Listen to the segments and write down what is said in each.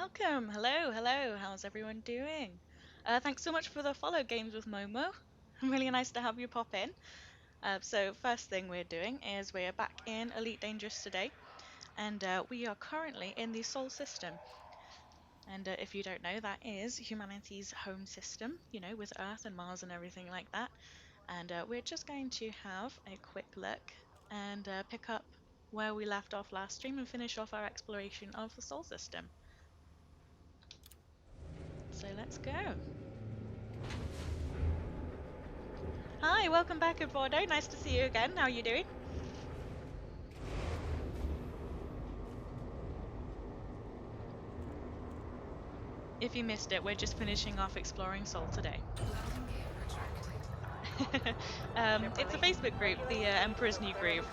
Welcome. Hello, hello. How's everyone doing? Thanks so much for the follow games with Momo. Really nice to have you pop in. So first thing we're doing is we're back in Elite Dangerous today, and we are currently in the Sol system. And if you don't know, that is humanity's home system, with Earth and Mars and everything like that. And we're just going to have a quick look and pick up where we left off last stream and finish off our exploration of the Sol system. So let's go. Hi, welcome back, Eduardo. Nice to see you again. How are you doing? If you missed it, we're just finishing off exploring Sol today. It's a Facebook group, the Emperor's New Groove.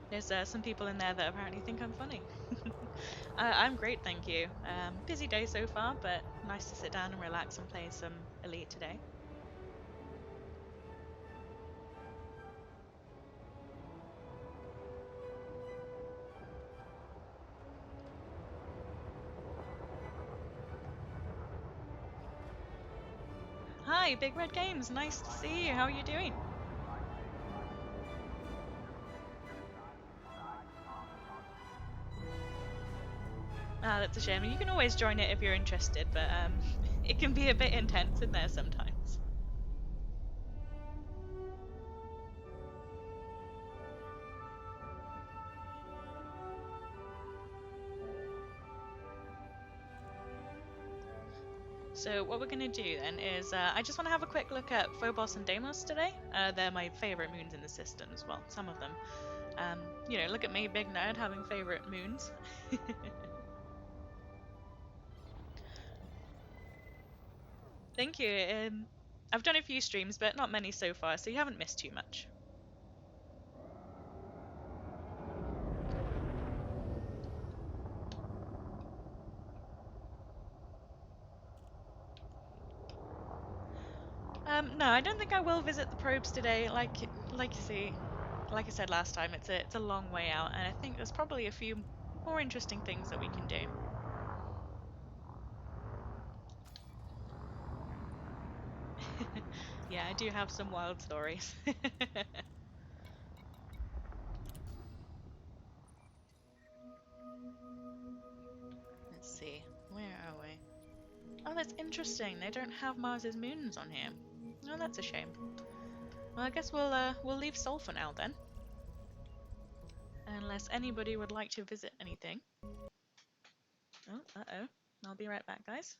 There's some people in there that apparently think I'm funny. I'm great, thank you. Busy day so far, but nice to sit down and relax and play some Elite today. Hi, Big Red Games. Nice to see you. How are you doing? Ah, that's a shame. You can always join it if you're interested, but it can be a bit intense in there sometimes. So what we're going to do then is I just want to have a quick look at Phobos and Deimos today. They're my favorite moons in the system as well, some of them. Look at me, big nerd, having favorite moons. Thank you. I've done a few streams, but not many so far, so you haven't missed too much. No, I don't think I will visit the probes today. Like you see, like I said last time, it's a long way out, and I think there's probably a few more interesting things that we can do. Yeah, I do have some wild stories. Let's see, where are we? Oh, that's interesting. They don't have Mars's moons on here. Oh, that's a shame. Well, I guess we'll leave Sol for now then. Unless anybody would like to visit anything. Oh, uh-oh. I'll be right back, guys.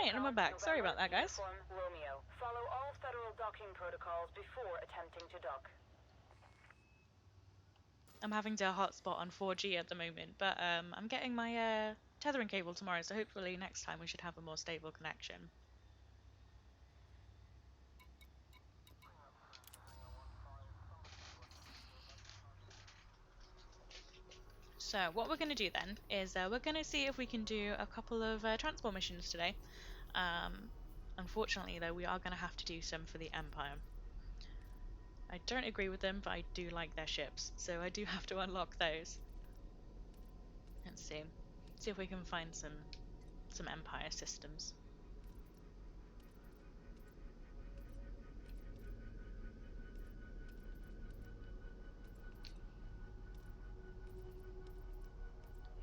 Alright, and we're back. Sorry about that, guys. Romeo. Follow all federal docking protocols before attempting to dock. I'm having to hotspot on 4G at the moment, but I'm getting my tethering cable tomorrow, so hopefully next time we should have a more stable connection. So what we're going to do then is we're going to see if we can do a couple of transport missions today. Unfortunately, though, we are going to have to do some for the Empire. I don't agree with them, but I do like their ships, so I do have to unlock those. Let's see if we can find some Empire systems.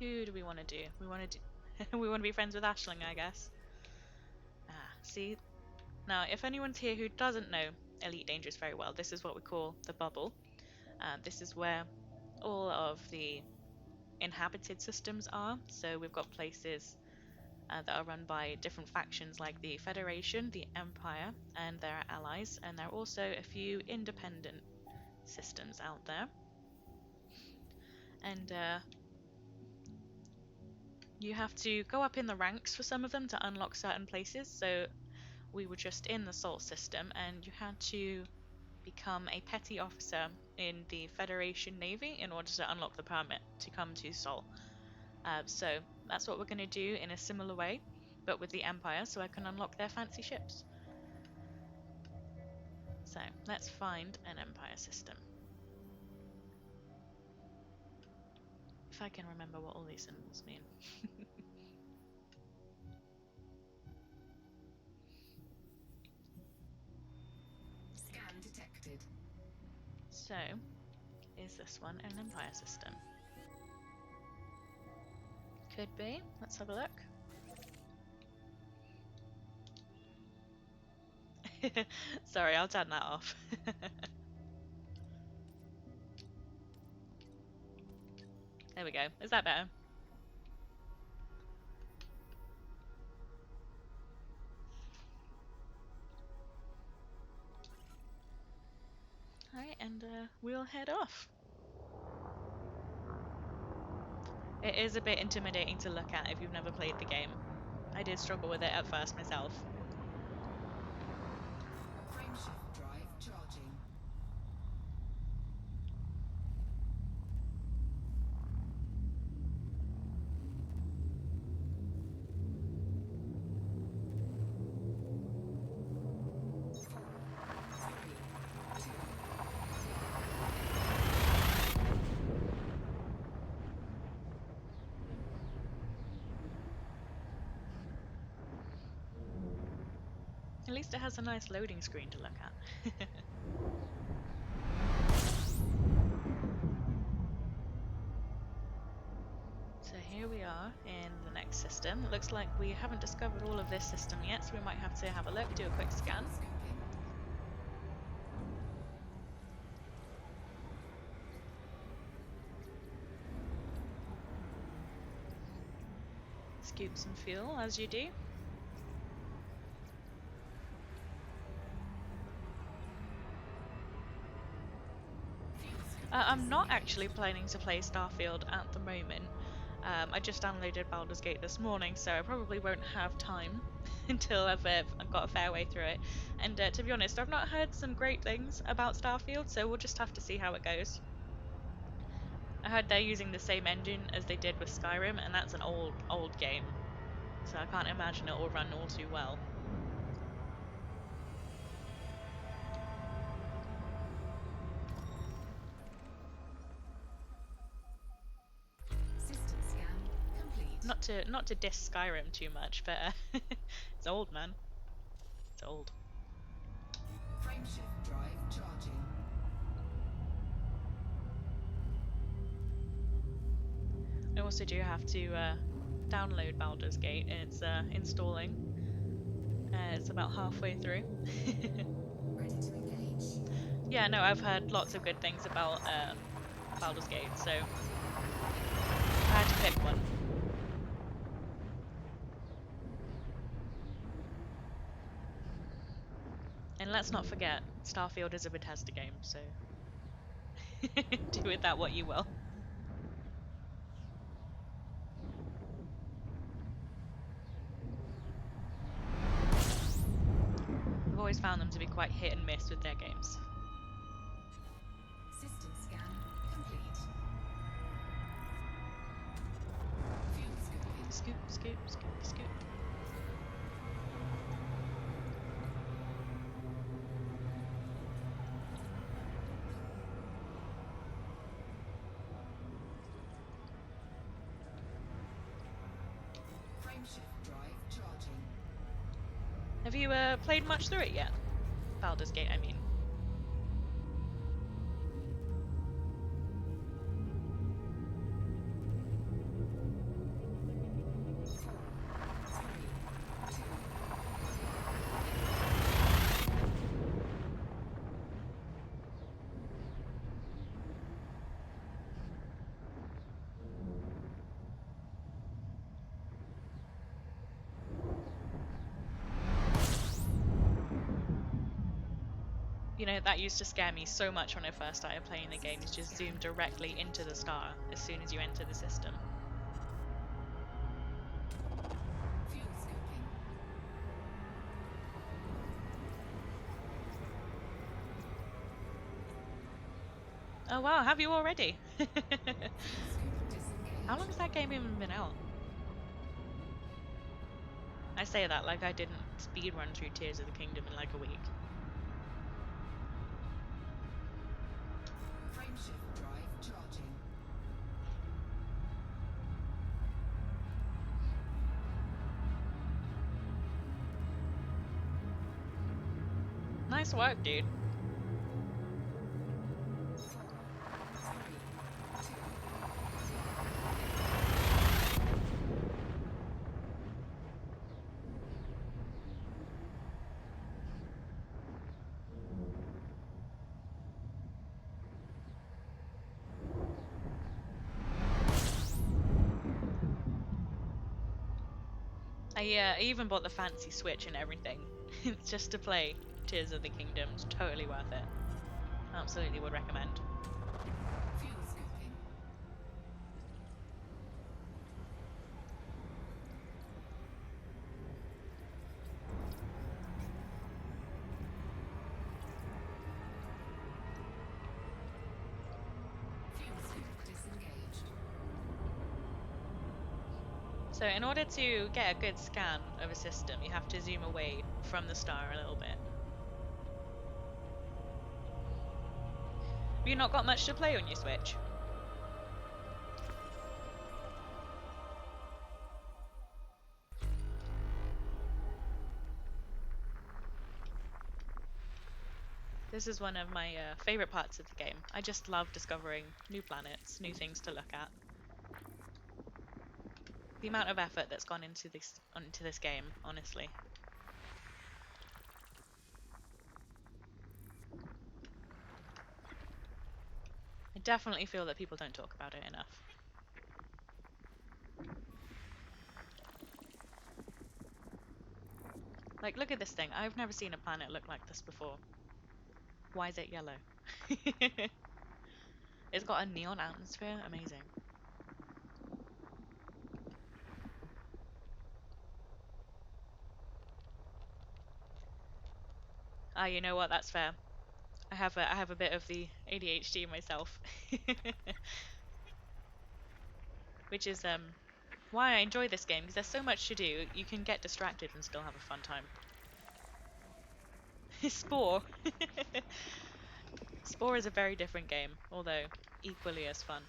Who do we want to do? We want to do we want to be friends with Aisling, I guess. See? Now, if anyone's here who doesn't know Elite Dangerous very well, this is what we call the bubble. This is where all of the inhabited systems are. So we've got places that are run by different factions like the Federation, the Empire, and their allies, and there are also a few independent systems out there. And you have to go up in the ranks for some of them to unlock certain places. So we were just in the Salt system, and you had to become a petty officer in the Federation Navy in order to unlock the permit to come to Sol. So that's what we're going to do in a similar way, but with the Empire, so I can unlock their fancy ships. So let's find an Empire system. If I can remember what all these symbols mean. Scan detected. So, is this one an Empire system? Could be. Let's have a look. Sorry, I'll turn that off. There we go. Is that better? Alright, and we'll head off. It is a bit intimidating to look at if you've never played the game. I did struggle with it at first myself. Frameshift drive charging. At least it has a nice loading screen to look at. So here we are in the next system. It looks like we haven't discovered all of this system yet, so we might have to have a look, do a quick scan. Scoop some fuel, as you do. I'm not actually planning to play Starfield at the moment. I just downloaded Baldur's Gate this morning, so I probably won't have time until I've got a fair way through it. And to be honest, I've not heard some great things about Starfield, so we'll just have to see how it goes. I heard they're using the same engine as they did with Skyrim, and that's an old game, so I can't imagine it will run all too well. Not to diss Skyrim too much, but it's old, man. It's old. Frameshift drive charging. I also do have to download Baldur's Gate. It's installing. It's about halfway through. Ready to engage. Yeah, no, I've heard lots of good things about Baldur's Gate, so I had to pick one. let's not forget, Starfield is a Bethesda game, so do with that what you will. I've always found them to be quite hit and miss with their games. System scan complete. Fuel scooping. Scoop, scoop, scoop, scoop. Frameshift drive charging. Have you played much through it yet? Baldur's Gate, I mean. You know, that used to scare me so much when I first started playing the game, is just zoom directly into the star as soon as you enter the system. Fuel scooping. Oh wow, have you already? Fuel scoop disengaged. How long has that game even been out? I say that like I didn't speed run through Tears of the Kingdom in like a week. Frameshift drive charging. Nice work, dude. I even bought the fancy Switch and everything just to play Tears of the Kingdom. It's totally worth it. Absolutely would recommend. Fuel scooping. Fuel scoop disengaged. So in order to get a good scan of a system, you have to zoom away from the star a little bit. Have you not got much to play on your Switch? This is one of my favorite parts of the game. I just love discovering new planets, new things to look at. The amount of effort that's gone into this game, honestly. I definitely feel that people don't talk about it enough. Like, look at this thing. I've never seen a planet look like this before. Why is it yellow? It's got a neon atmosphere. Amazing. Ah, you know what? That's fair. I have a bit of the ADHD myself, which is why I enjoy this game, because there's so much to do. You can get distracted and still have a fun time. Spore. Spore is a very different game, although equally as fun.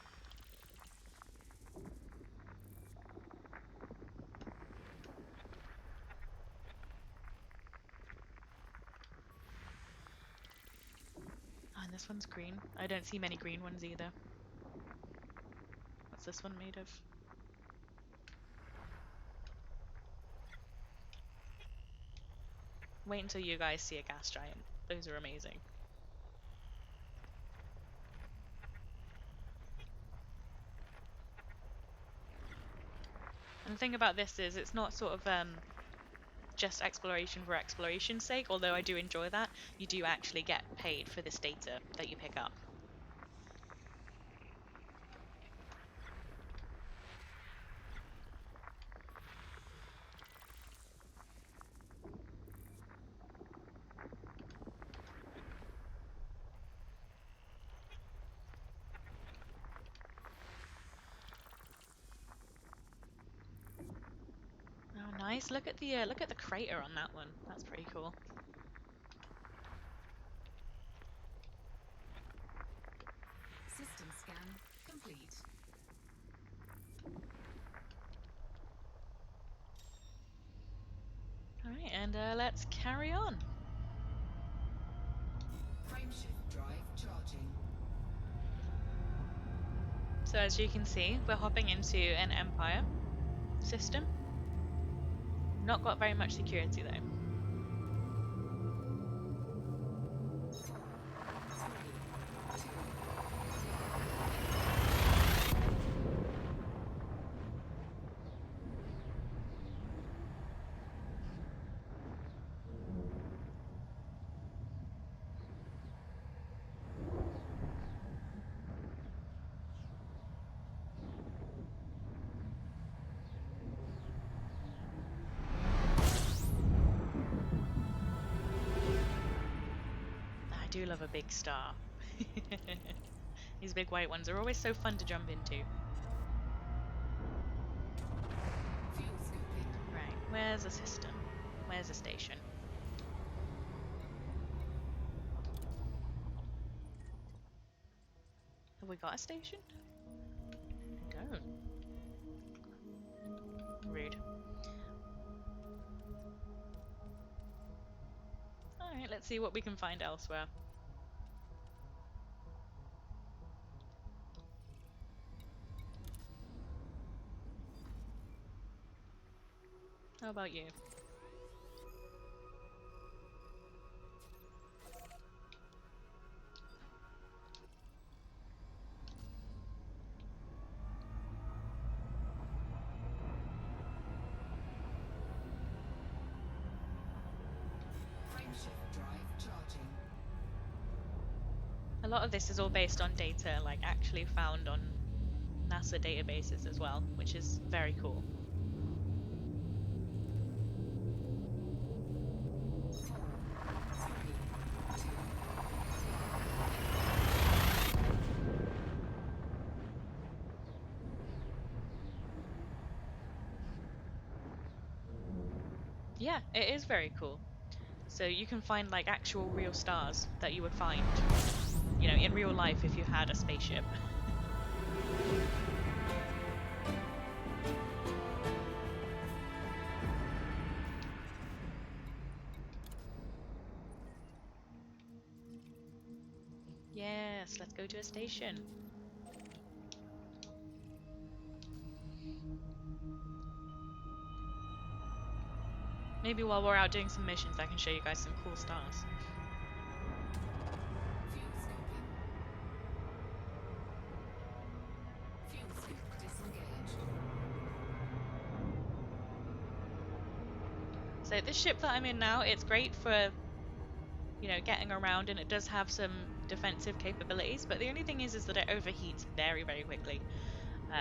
Oh, and this one's green. I don't see many green ones either. What's this one made of? Wait until you guys see a gas giant. Those are amazing. And the thing about this is it's not sort of just exploration for exploration's sake, although I do enjoy that. You do actually get paid for this data that you pick up. Oh, nice. Look at the crater on that one. That's pretty cool. System scan complete. All right, and let's carry on. Frameshift drive charging. So as you can see, we're hopping into an Empire system. Not got very much security though. 3, 2, I do love a big star. These big white ones are always so fun to jump into. fuel scooping. Right, where's the system? Where's the station? Have we got a station? We don't. Rude. Alright, let's see what we can find elsewhere. How about you? Frameshift drive charging. A lot of this is all based on data like actually found on NASA databases as well, which is very cool. 4, 3, 2. Yeah, it is very cool. So you can find like actual real stars that you would find, you know, in real life if you had a spaceship. Yes, let's go to a station. Maybe while we're out doing some missions, I can show you guys some cool stars. Fuel scooping. Fuel scoop disengaged. So this ship that I'm in now, it's great for, you know, getting around, and it does have some defensive capabilities, but the only thing is that it overheats very, very quickly.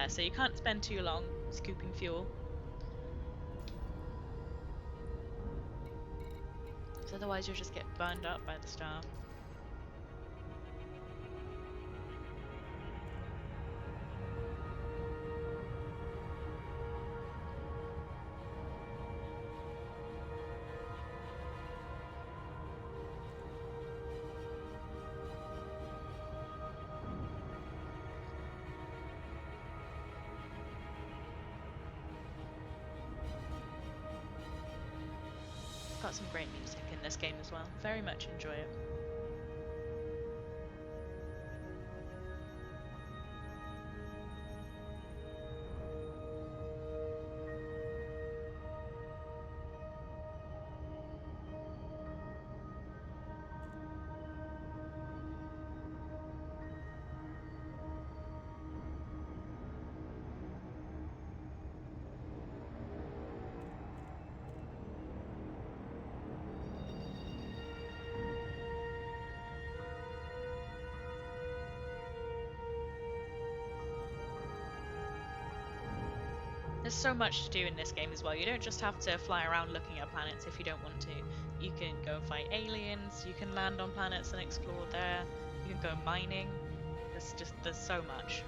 So you can't spend too long scooping fuel. So otherwise you'll just get burned up by the star. Got some great music in this game as well. Very much enjoy it. there's so much to do in this game as well. You don't just have to fly around looking at planets if you don't want to. You can go and fight aliens, you can land on planets and explore there, you can go mining. There's so much.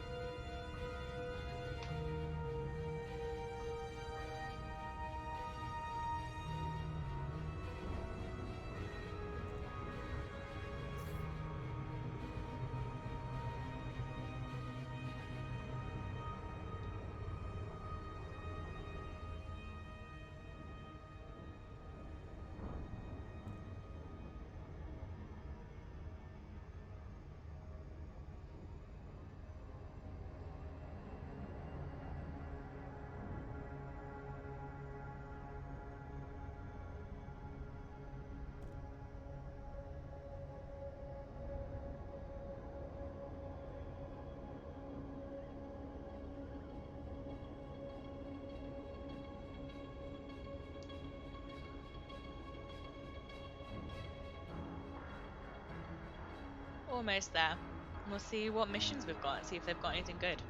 Almost there. We'll see what missions we've got and see if they've got anything good.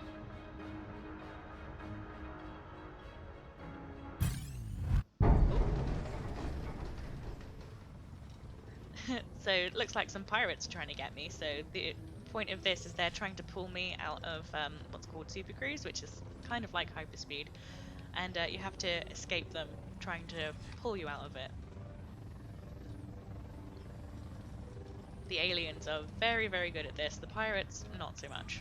So it looks like some pirates are trying to get me. So the point of this is they're trying to pull me out of what's called Super Cruise, which is kind of like hyperspeed, and you have to escape them trying to pull you out of it. The aliens are very, very good at this. The pirates, not so much.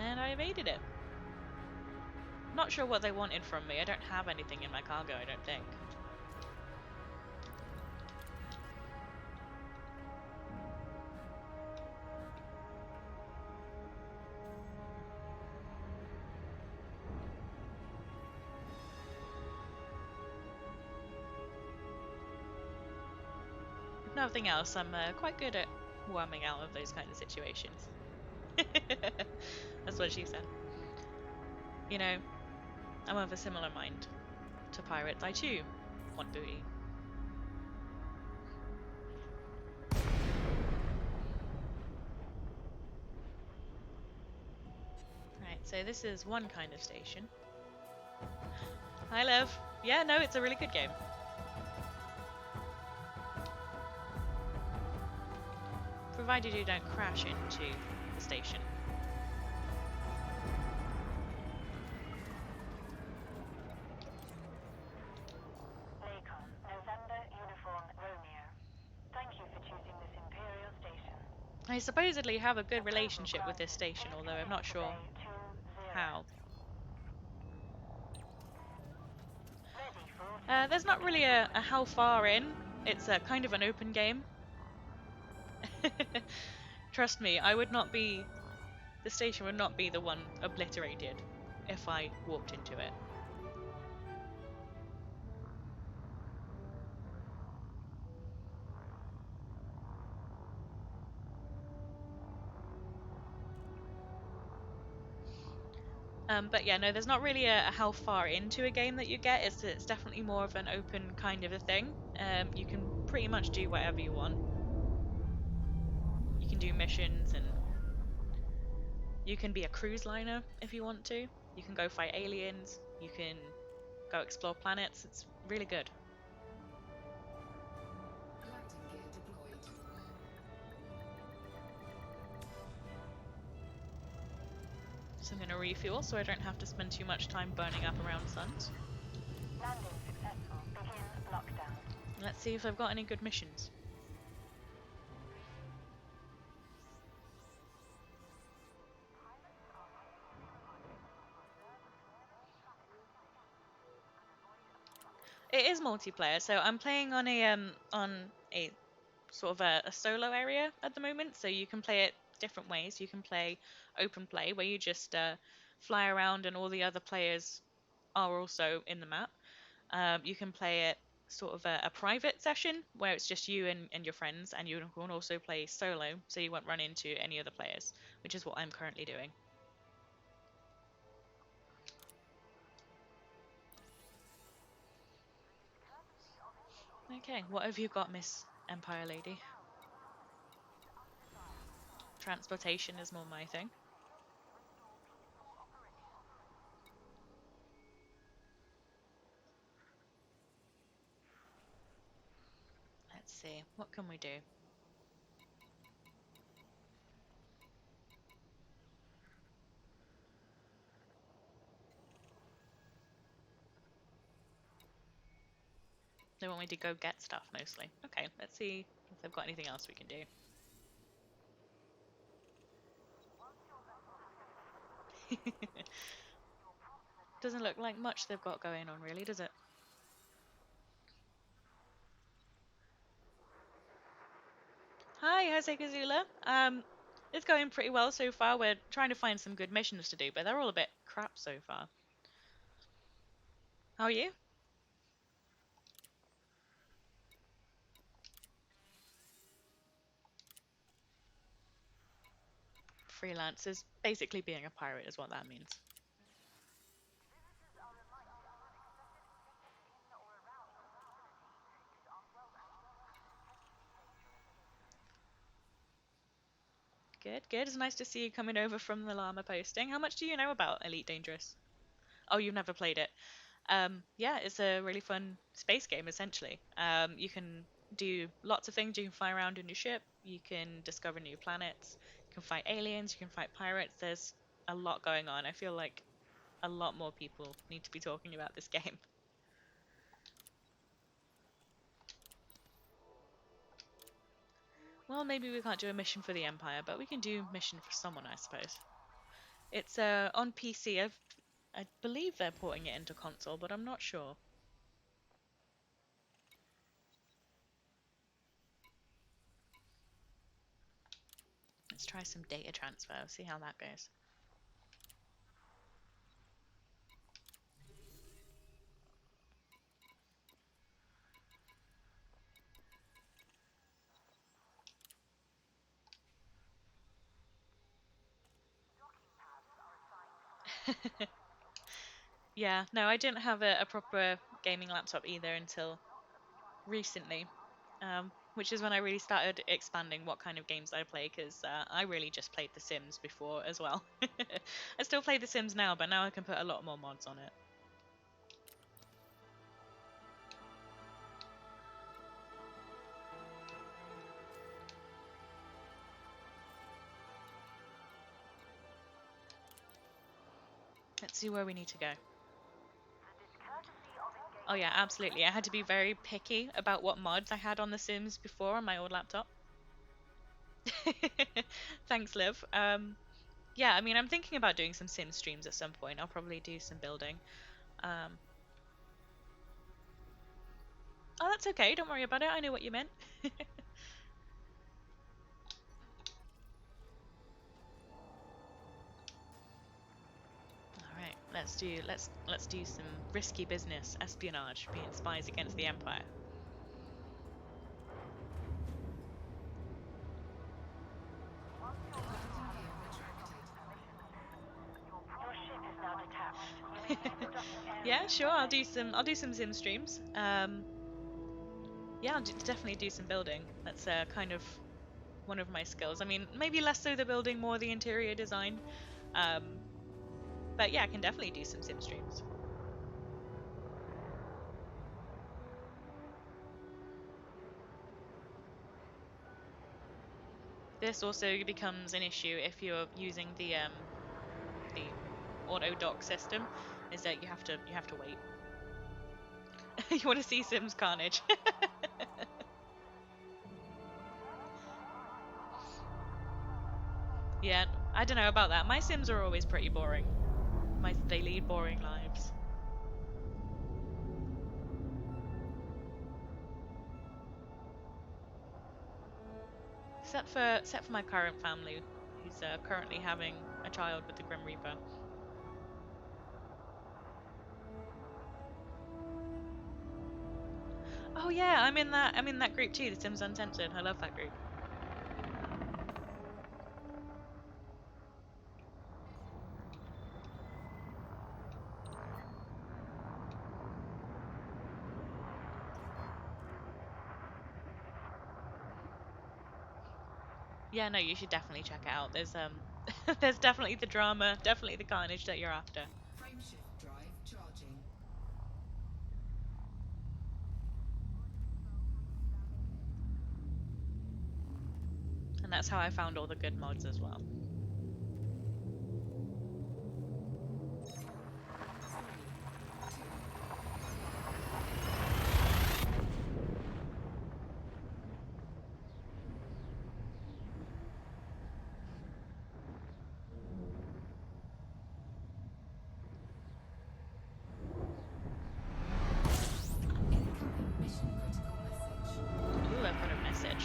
And I evaded it. Not sure what they wanted from me. I don't have anything in my cargo, I don't think. If nothing else, I'm quite good at worming out of those kind of situations. That's what she said. You know, I'm of a similar mind to pirates. I too want booty. Right, so this is one kind of station. Hi, Lev. Yeah, no, it's a really good game. Provided you don't crash into the station. Lakon, November Uniform Romeo. Thank you for choosing this Imperial station. I supposedly have a good relationship with this station, although I'm not sure how. Ready for There's not really a how far in. It's a kind of an open game. Trust me, the station would not be the one obliterated if I walked into it. But yeah, no, there's not really a how far into a game that you get. It's definitely more of an open kind of a thing. You can pretty much do whatever you want. You can do missions, and you can be a cruise liner if you want to. You can go fight aliens. You can go explore planets. It's really good. Landing gear deployed. So I'm going to refuel so I don't have to spend too much time burning up around suns. landing successful. Begin lockdown. Let's see if I've got any good missions. It is multiplayer, so I'm playing on a sort of a solo area at the moment. So you can play it different ways. You can play open play, where you just fly around and all the other players are also in the map. You can play it sort of a private session where it's just you and your friends, and you can also play solo, so you won't run into any other players, which is what I'm currently doing. Okay, what have you got, Miss Empire Lady? Transportation is more my thing. Let's see, what can we do? They want me to go get stuff mostly. Okay, let's see if they've got anything else we can do. Doesn't look like much they've got going on, really, does it? Hi, Jose Kazula. It's going pretty well so far. We're trying to find some good missions to do, but they're all a bit crap so far. How are you? Freelancers. Basically being a pirate is what that means. Good, good. It's nice to see you coming over from the llama posting. How much do you know about Elite Dangerous? Oh, you've never played it. Yeah, it's a really fun space game essentially. You can do lots of things. You can fly around in your ship. You can discover new planets. You can fight aliens. You can fight pirates. There's a lot going on. I feel like a lot more people need to be talking about this game. Well, maybe we can't do a mission for the Empire, but we can do mission for someone, I suppose. It's on PC. I believe they're porting it into console, but I'm not sure. Let's try some data transfer. See how that goes. Yeah, no, I didn't have a proper gaming laptop either until recently, which is when I really started expanding what kind of games I play because I really just played The Sims before as well. I still play The Sims now, but now I can put a lot more mods on it. Let's see where we need to go. Oh yeah, absolutely. I had to be very picky about what mods I had on The Sims before on my old laptop. Thanks, Liv. Yeah, I mean, I'm thinking about doing some Sim streams at some point. I'll probably do some building. Um, oh, that's okay. Don't worry about it. I know what you meant. All right, let's do some risky business, espionage, being spies against the Empire. Landing gear retracted. Your ship is now detached. You may leave the docking area. Yeah, sure. I'll do some Sim streams. Yeah, definitely do some building. That's kind of one of my skills. I mean, maybe less so the building, more the interior design. Um, but yeah, I can definitely do some Sim streams. This also becomes an issue if you're using the auto dock system, is that you have to wait. You want to see Sims Carnage? Yeah, I don't know about that. My Sims are always pretty boring. They lead boring lives. Except for my current family, who's currently having a child with the Grim Reaper. Oh yeah, I'm in that group too, the Sims Uncensored. I love that group. Yeah, no, you should definitely check it out. There's there's definitely the drama, definitely the carnage that you're after. Frameshift drive charging. That's how I found all the good mods as well. Incoming mission critical message. Ooh, I've got a message.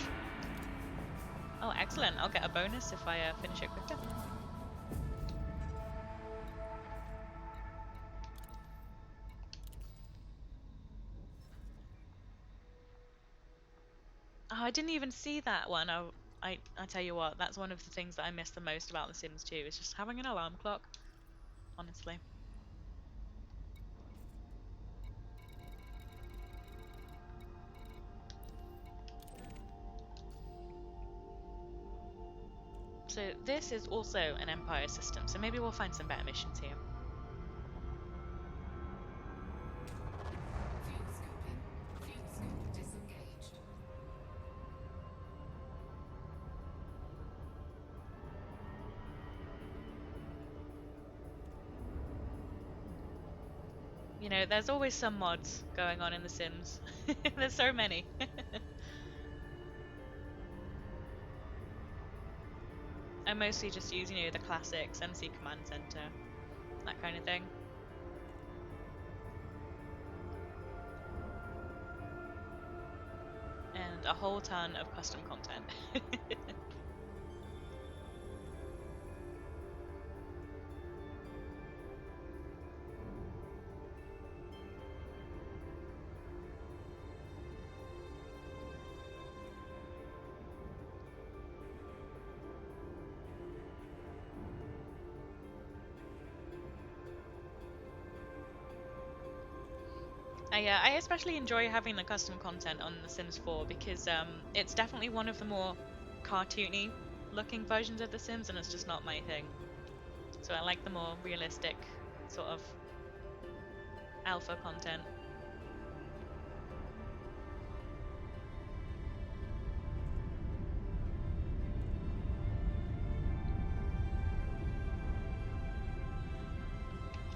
Oh, excellent. I'll get a bonus if I finish it quicker. Oh, I didn't even see that one. I tell you what, that's one of the things that I miss the most about The Sims 2 is just having an alarm clock, honestly. So this is also an Empire system, so maybe we'll find some better missions here. Fuel scooping. Fuel scoop disengaged. You know, there's always some mods going on in The Sims. There's so many. I mostly just use, you know, the classics, MC Command Center, that kind of thing. And a whole ton of custom content. I especially enjoy having the custom content on The Sims 4 because it's definitely one of the more cartoony looking versions of The Sims, and it's just not my thing. So I like the more realistic sort of alpha content.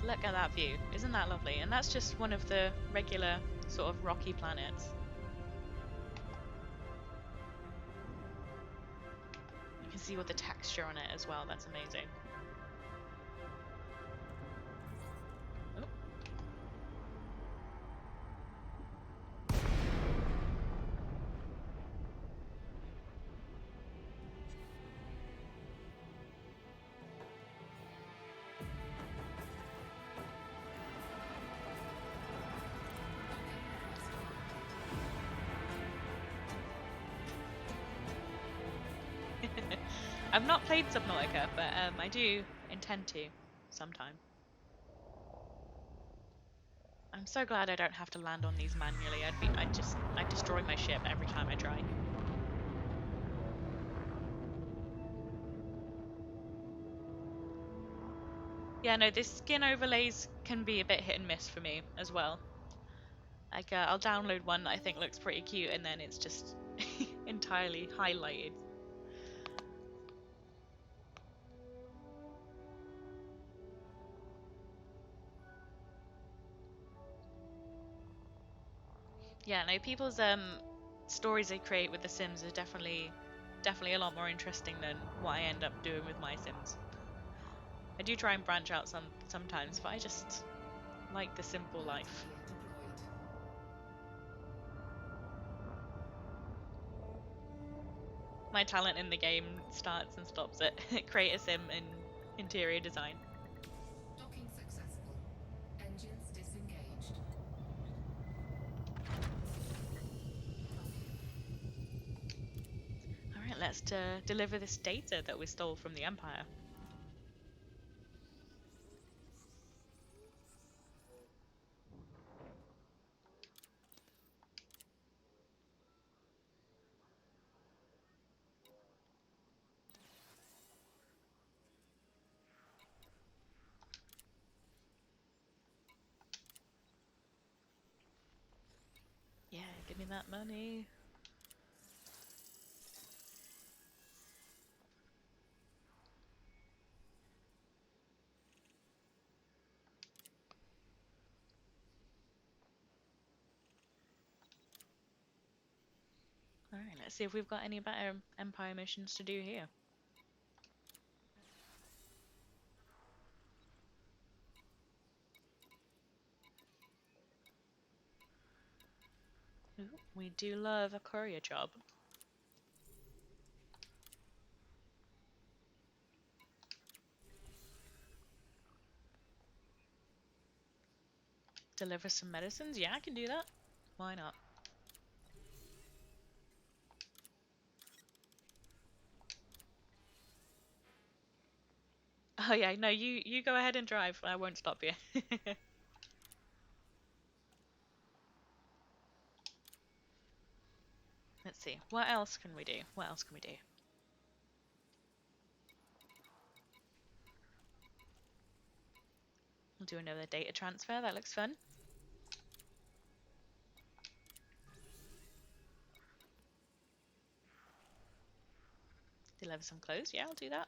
Look at that view, isn't that lovely? And that's just one of the regular sort of rocky planets. You can see all the texture on it as well, that's amazing. Oh. I've not played Subnautica, but I do intend to sometime. I'm so glad I don't have to land on these manually. I'd destroy my ship every time I try. Yeah, no, this skin overlays can be a bit hit and miss for me as well. Like, I'll download one that I think looks pretty cute, and then it's just entirely highlighted. Yeah, no, people's stories they create with The Sims are definitely a lot more interesting than what I end up doing with my Sims. I do try and branch out sometimes, but I just like the simple life. Gear deployed. My talent in the game starts and stops at create a sim in interior design. Docking successful. Engines disengaged. Alright, let's deliver this data that we stole from the Empire. Yeah, give me that money. Let's see if we've got any better Empire missions to do here. Ooh, we do love a courier job. Deliver some medicines? Yeah, I can do that. Why not? Oh yeah, no, you go ahead and drive. I won't stop you. Let's see. What else can we do? What else can we do? We'll do another data transfer. That looks fun. Deliver some clothes. Yeah, I'll do that.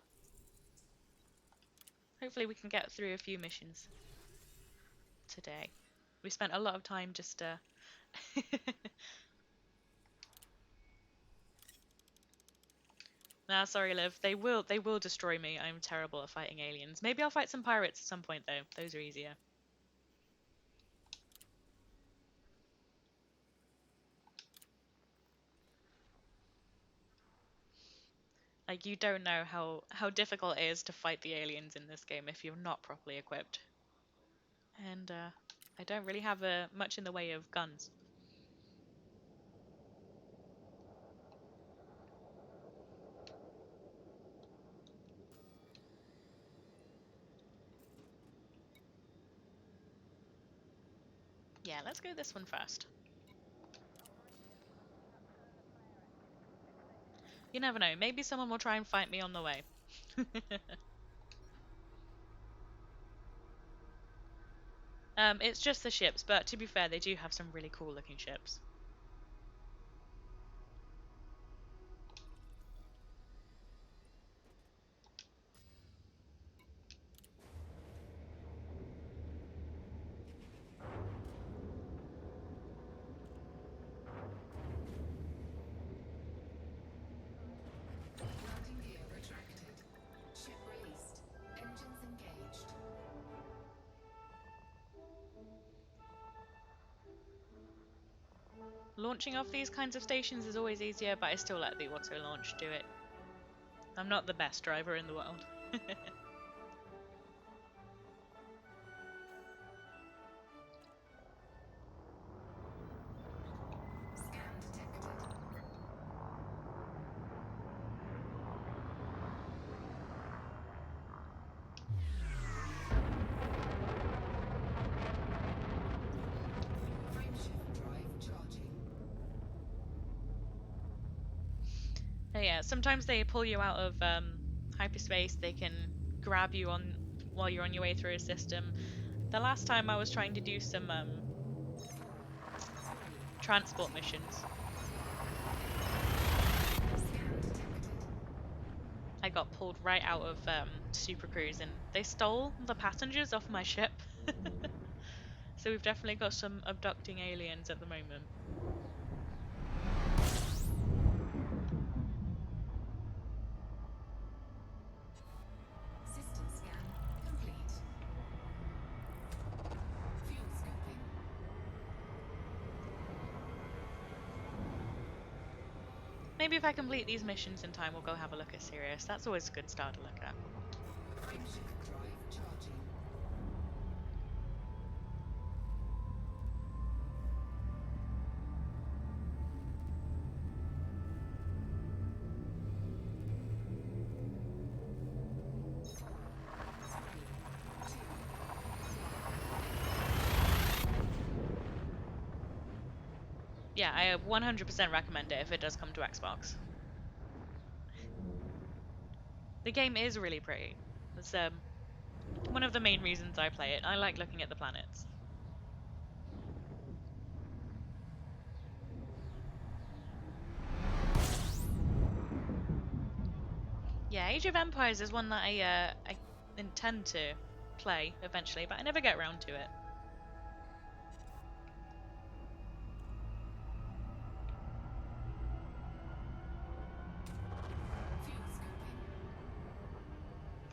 Hopefully we can get through a few missions today. We spent a lot of time just Nah, sorry, Liv. They will destroy me. I'm terrible at fighting aliens. Maybe I'll fight some pirates at some point though. Those are easier. Like you don't know how difficult it is to fight the aliens in this game if you're not properly equipped. And I don't really have much in the way of guns. Yeah, let's go this one first. You never know. Maybe someone will try and fight me on the way. It's just the ships, but to be fair, they do have some really cool looking ships. Landing gear retracted. Ship released. Engines engaged. Launching off these kinds of stations is always easier, but I still let the auto launch do it. I'm not the best driver in the world. Scan detected. Frameshift drive charging. Oh yeah, sometimes they pull you out of hyperspace. They can grab you on while you're on your way through a system. The last time I was trying to do some transport missions, Scan detected. I got pulled right out of Super Cruise, and they stole the passengers off my ship. So we've definitely got some abducting aliens at the moment. System scan complete. Fuel scooping. Maybe if I complete these missions in time, we'll go have a look at Sirius. That's always a good start to look at. Frameshift drive charging. Yeah, I 100% recommend it if it does come to Xbox. The game is really pretty. It's one of the main reasons I play it. I like looking at the planets. Yeah, Age of Empires is one that I intend to play eventually, but I never get around to it.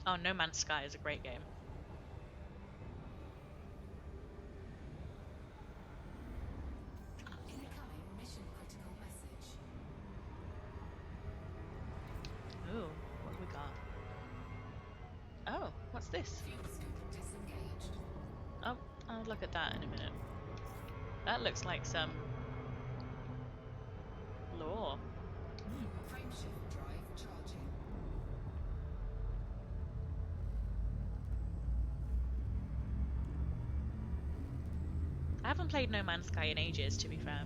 Oh, No Man's Sky is a great game. Incoming mission critical message. Ooh, what have we got? Oh, what's this? Fuel scoop disengaged. Oh, I'll look at that in a minute. That looks like some lore. Frameshift drive charging. I haven't played No Man's Sky in ages, to be fair.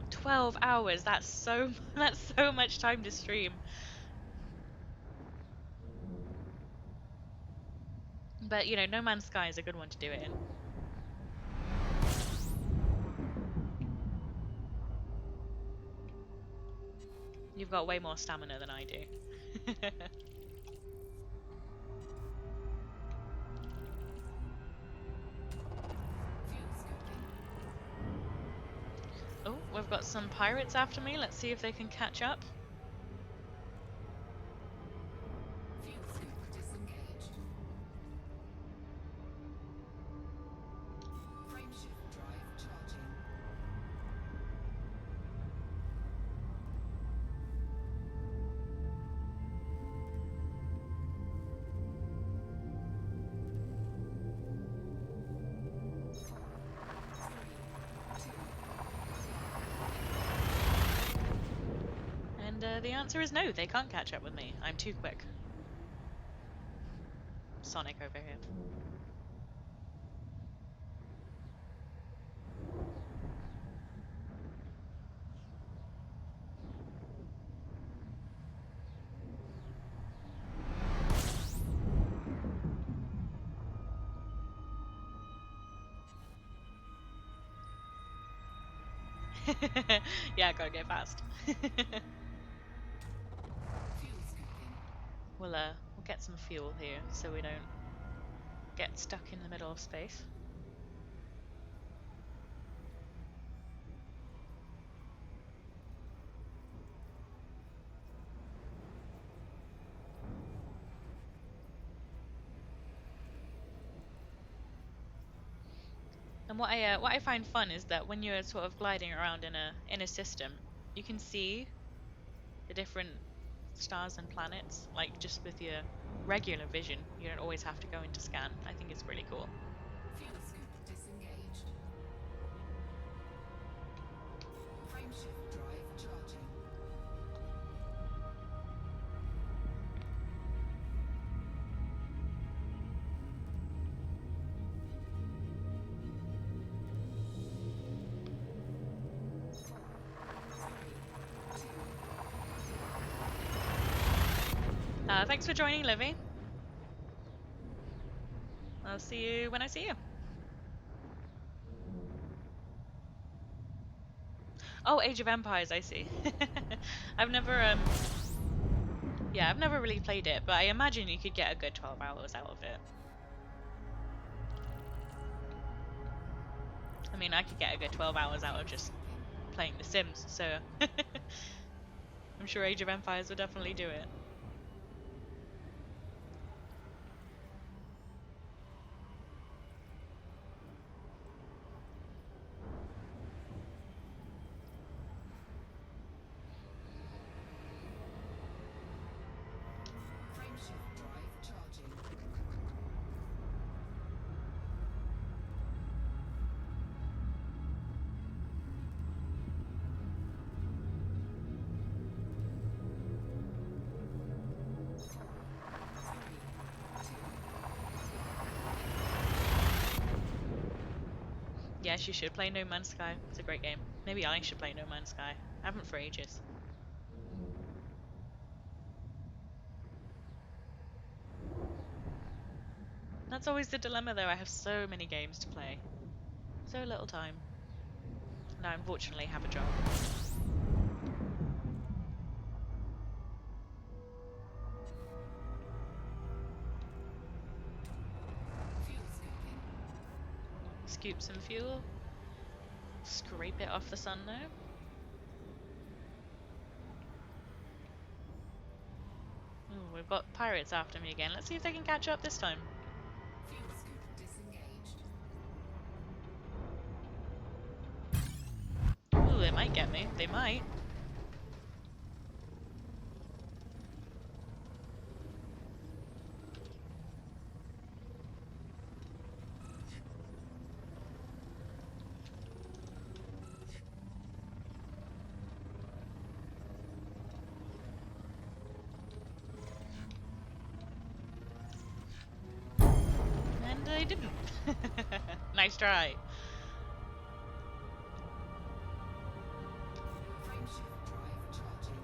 12 hours. That's so that's so much time to stream. But you know, No Man's Sky is a good one to do it in. You've got way more stamina than I do. Fuel scooping. Oh, we've got some pirates after me. Let's see if they can catch up. Fuel scoop disengaged. Frameshift drive charging. And the answer is no, they can't catch up with me. I'm too quick. Sonic over here. Yeah, gotta go fast. Fuel scooping. We'll get some fuel here so we don't get stuck in the middle of space. And what I find fun is that when you're sort of gliding around in a system, you can see the different stars and planets, like just with your regular vision. You don't always have to go into scan. I think it's really cool. Fuel scoop disengaged. Frameshift drive charging. Thanks for joining, Livy. I'll see you when I see you. Oh, Age of Empires, I see. I've never yeah, I've never really played it, but I imagine you could get a good 12 hours out of it. I mean, I could get a good 12 hours out of just playing The Sims, so I'm sure Age of Empires would definitely do it. Frameshift drive charging. Yes, you should play No Man's Sky. It's a great game. Maybe I should play No Man's Sky. I haven't for ages. That's always the dilemma though. I have so many games to play. So little time. And I unfortunately have a job. Fuel scooping. Scoop some fuel. Scrape it off the sun now. Ooh, we've got pirates after me again. Let's see if they can catch up this time. Fuel scoop disengaged. Ooh, they might get me. They might. And they didn't. Nice try. Frameshift drive charging.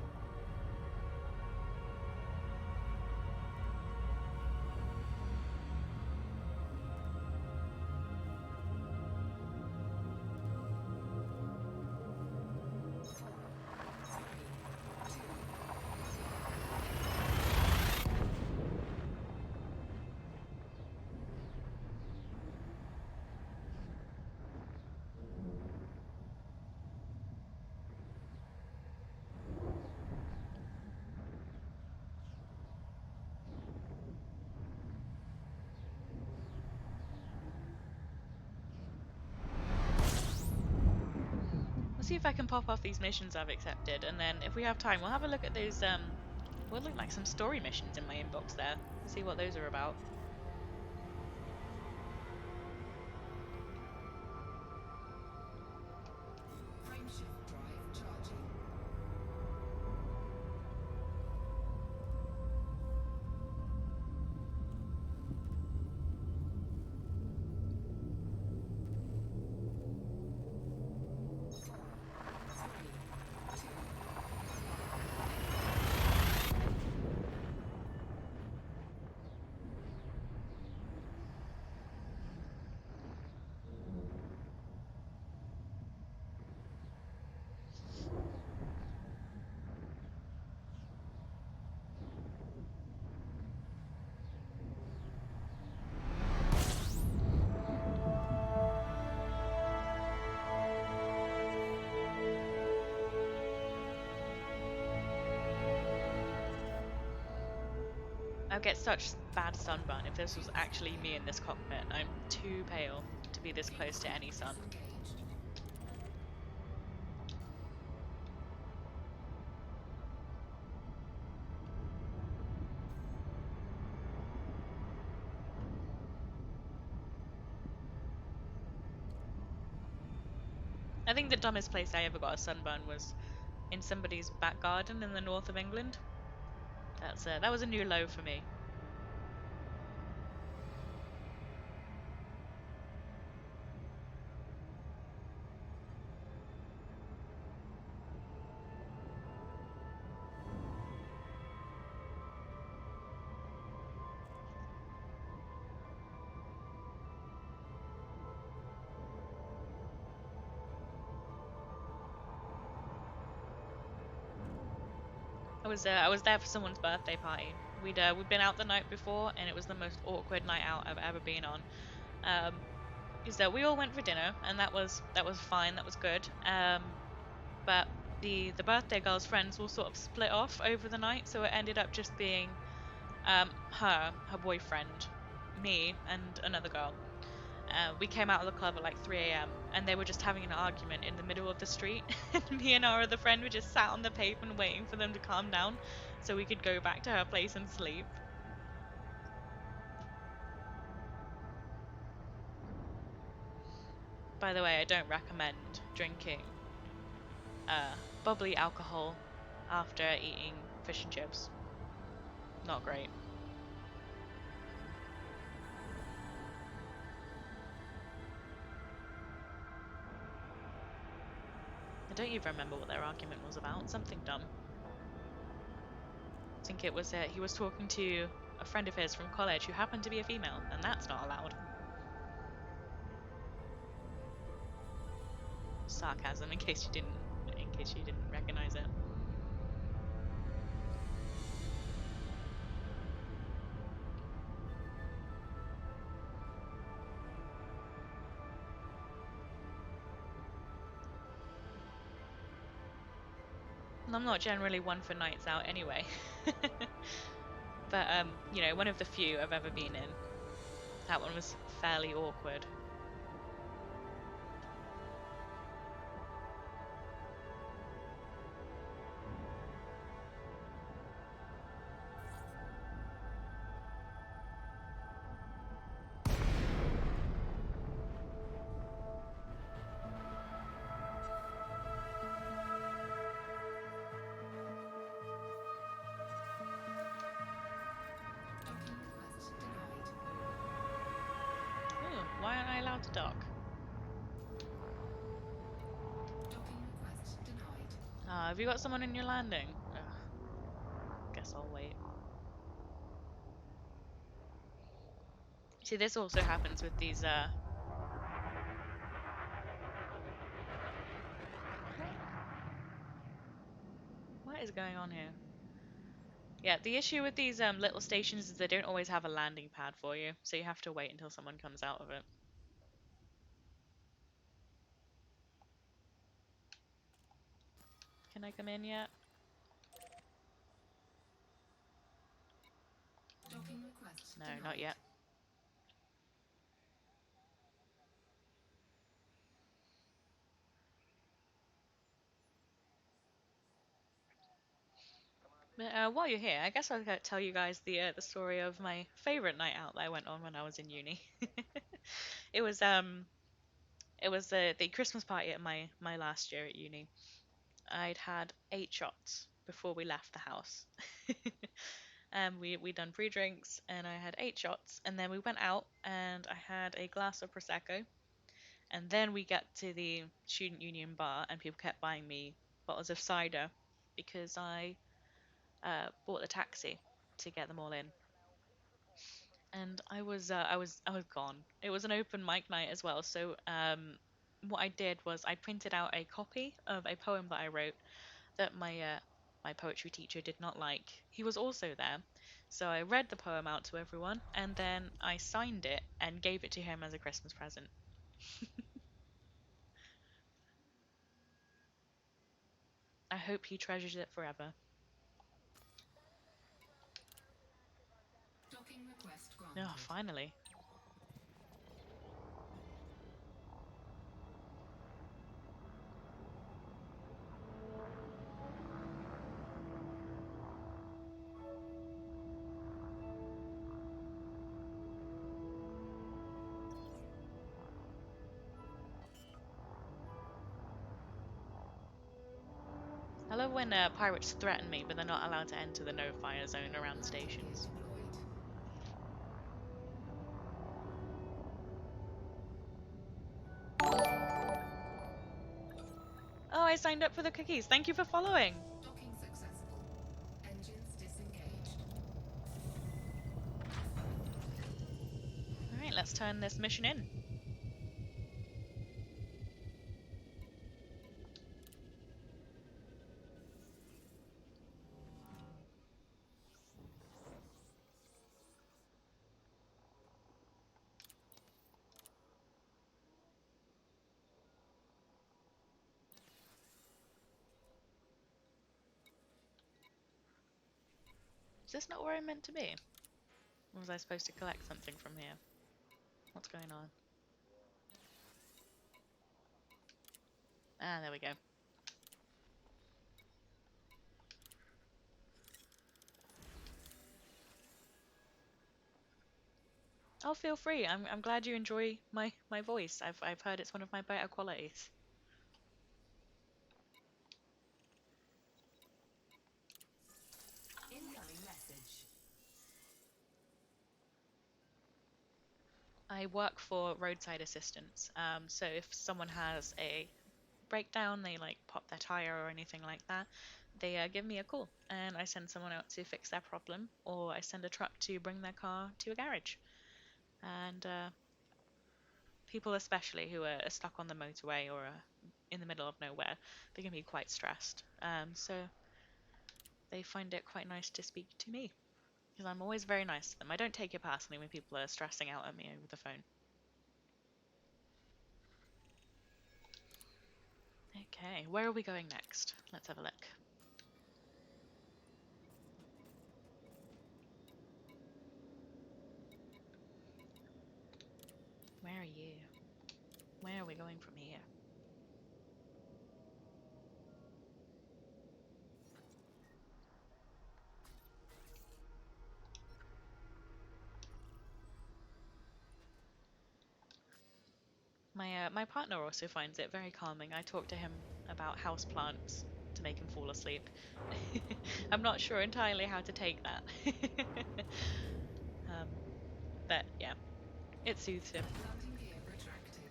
Let's see if I can pop off these missions I've accepted, and then if we have time, we'll have a look at those, what look like some story missions in my inbox there. See what those are about. Frameshift drive charging. I'll get such bad sunburn if this was actually me in this cockpit. I'm too pale to be this close to any sun. Disengaged. I think the dumbest place I ever got a sunburn was in somebody's back garden in the north of England. That was a new low for me. I was there for someone's birthday party. We'd been out the night before, and it was the most awkward night out I've ever been on. Is that we all went for dinner, and that was fine, that was good. But the birthday girl's friends all sort of split off over the night, so it ended up just being her boyfriend, me, and another girl. We came out of the club at like 3 a.m. and they were just having an argument in the middle of the street. And me and our other friend were just sat on the pavement waiting for them to calm down so we could go back to her place and sleep. By the way, I don't recommend drinking bubbly alcohol after eating fish and chips. Not great. I don't even remember what their argument was about. Something dumb. I think it was he was talking to a friend of his from college who happened to be a female, and that's not allowed. Sarcasm, in case you didn't recognize it. And I'm not generally one for nights out anyway. But you know, one of the few I've ever been in. That one was fairly awkward. Docking request denied. Ooh, why aren't I allowed to dock? Docking request denied. Have you got someone in your landing? Ugh, guess I'll wait. See, this also happens with these, what is going on here? Yeah, the issue with these little stations is they don't always have a landing pad for you, so you have to wait until someone comes out of it. Can I come in yet? Docking request No, not denied. yet. But while you're here, I guess I'll tell you guys the story of my favorite night out that I went on when I was in uni. It was the Christmas party at my last year at uni. I'd had 8 shots before we left the house. We done pre-drinks and I had 8 shots and then we went out and I had a glass of prosecco and then we got to the student union bar and people kept buying me bottles of cider because I bought the taxi to get them all in. And I was gone. It was an open mic night as well, so what I did was I printed out a copy of a poem that I wrote that my poetry teacher did not like. He was also there, so I read the poem out to everyone, and then I signed it and gave it to him as a Christmas present. I hope he treasures it forever. Docking request Oh, granted. finally. I love when pirates threaten me, but they're not allowed to enter the no-fire zone around Landing gear stations. deployed. Oh, I signed up for the cookies. Thank you for following. Docking successful. Engines disengaged. All right, let's turn this mission in. Is this not where I'm meant to be? Or was I supposed to collect something from here? What's going on? Ah, there we go. Oh, feel free. I'm glad you enjoy my voice. I've heard it's one of my better qualities. Incoming message. I work for roadside assistance. So if someone has a breakdown, they like pop their tire or anything like that, they give me a call and I send someone out to fix their problem, or I send a truck to bring their car to a garage. And people, especially who are stuck on the motorway or in the middle of nowhere, they can be quite stressed. So they find it quite nice to speak to me because I'm always very nice to them. I don't take it personally when people are stressing out at me over the phone. Okay, where are we going next? Let's have a look. going from here? My partner also finds it very calming. I talk to him about house plants to make him fall asleep. I'm not sure entirely how to take that. um, but yeah, it soothes him. Landing gear retracted.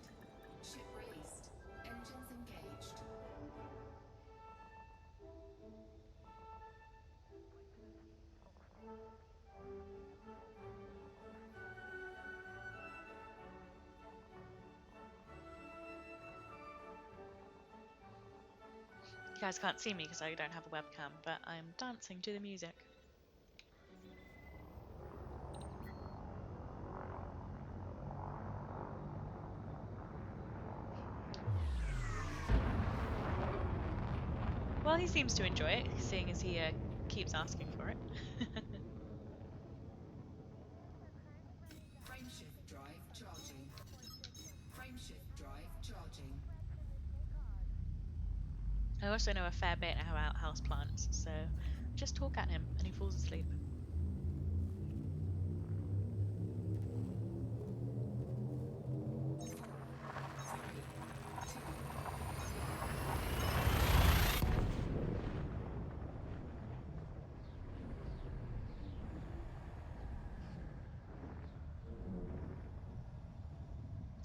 Ship released. Engines engaged. You guys can't see me because I don't have a webcam, but I'm dancing to the music. Well, he seems to enjoy it, seeing as he keeps asking for it. Frameshift drive charging. Frameshift drive charging. I also know a fair bit about houseplants, so just talk at him and he falls asleep.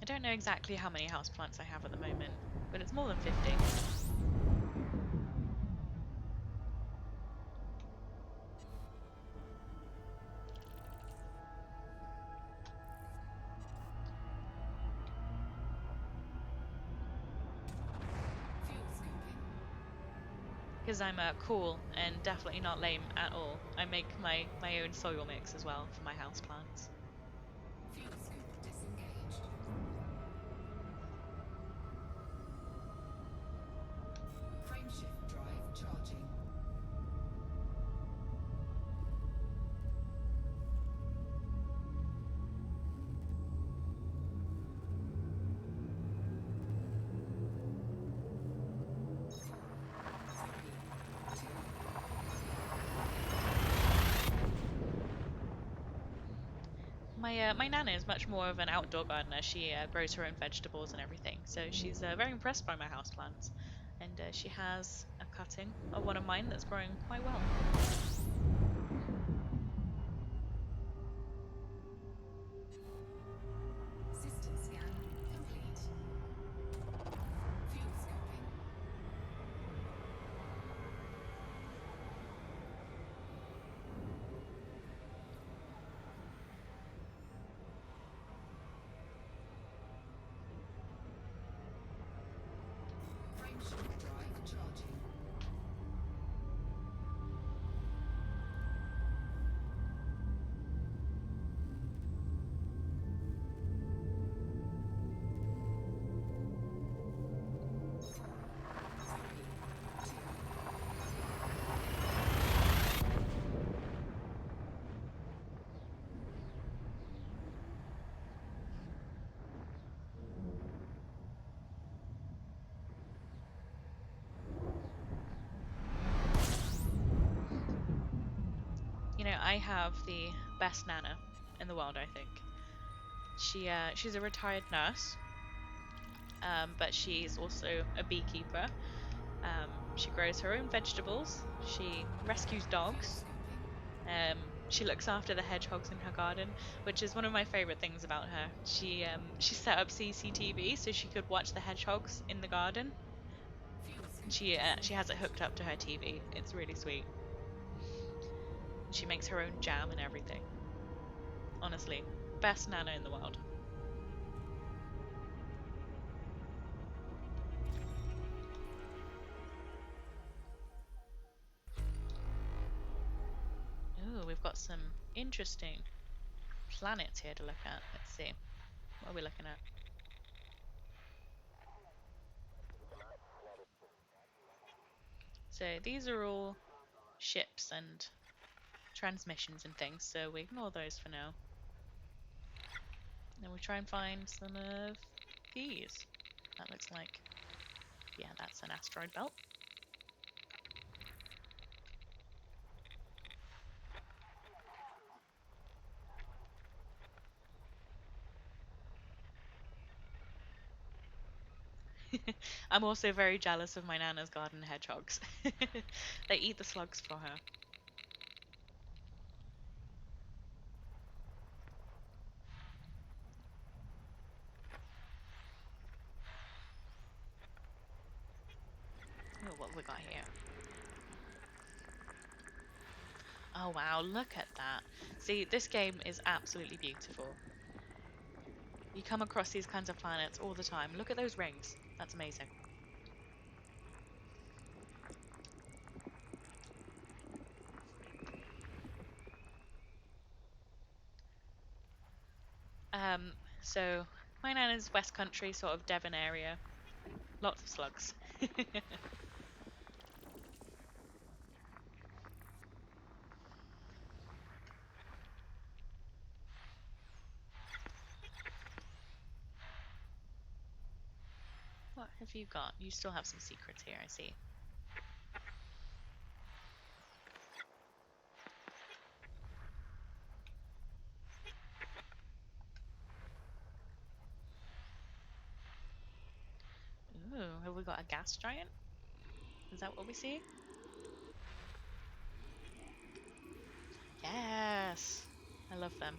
I don't know exactly how many houseplants I have at the moment, but it's more than 50. Fuel scooping. Because I'm cool and definitely not lame at all. I make my own soil mix as well for my houseplants. Fuel scoop disengaged. Frameshift drive charging. My nana is much more of an outdoor gardener. She grows her own vegetables and everything, so she's very impressed by my houseplants. And she has a cutting of one of mine that's growing quite well. System scan complete. Fuel scooping. Frameshift drive charging. You know, I have the best nana in the world, I think. She's a retired nurse, but she's also a beekeeper. She grows her own vegetables. She rescues Fuel dogs. scooping. She looks after the hedgehogs in her garden, which is one of my favorite things about her. She set up CCTV so she could watch the hedgehogs in the garden. Fuel And scoop she has it disengaged. hooked up to her TV. It's really sweet. She makes her own jam and everything. Honestly, best nana in the world. Ooh, we've got some interesting planets here to look at. Let's see. What are we looking at? So these are all ships and transmissions and things, so we ignore those for now. And we try and find some of these. That looks like, yeah, that's an asteroid belt. I'm also very jealous of my Nana's garden hedgehogs. They eat the slugs for her. Oh, what have we got here? Oh wow, look at that. See, this game is absolutely beautiful. You come across these kinds of planets all the time. Look at those rings. That's amazing. Um, so my Nana's West Country, sort of Devon area. Lots of slugs. What have you got? You still have some secrets here, I see. Ooh, have we got a gas giant? Is that what we see? Yes! I love them.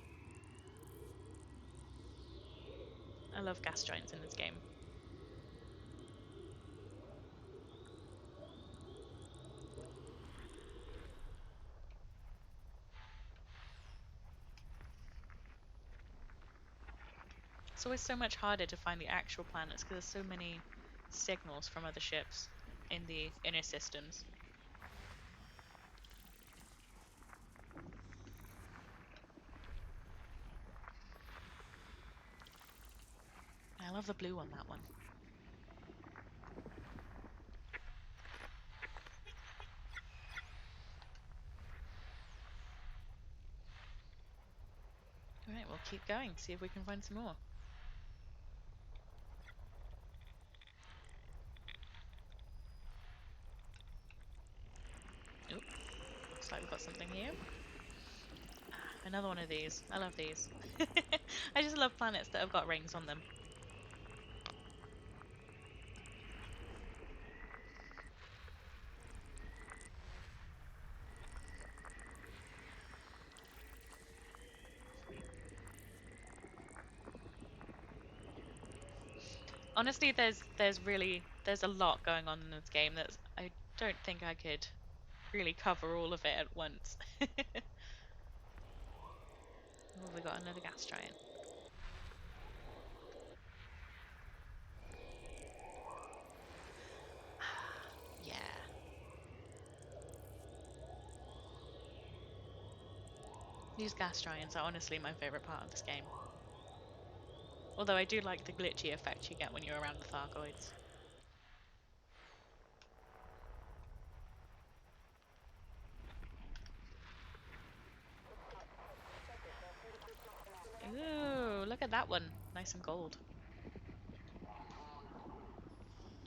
I love gas giants in this game. It's always so much harder to find the actual planets because there's so many signals from other ships in the inner systems. I love the blue on that one. Alright, we'll keep going, see if we can find some more. Oop, looks like we've got something here. Another one of these. I love these. I just love planets that have got rings on them. Honestly, there's a lot going on in this game that I don't think I could really cover all of it at once. Oh, we got another gas giant. Yeah. These gas giants are honestly my favorite part of this game. Although I do like the glitchy effect you get when you're around the Thargoids. Ooh, look at that one. Nice and gold.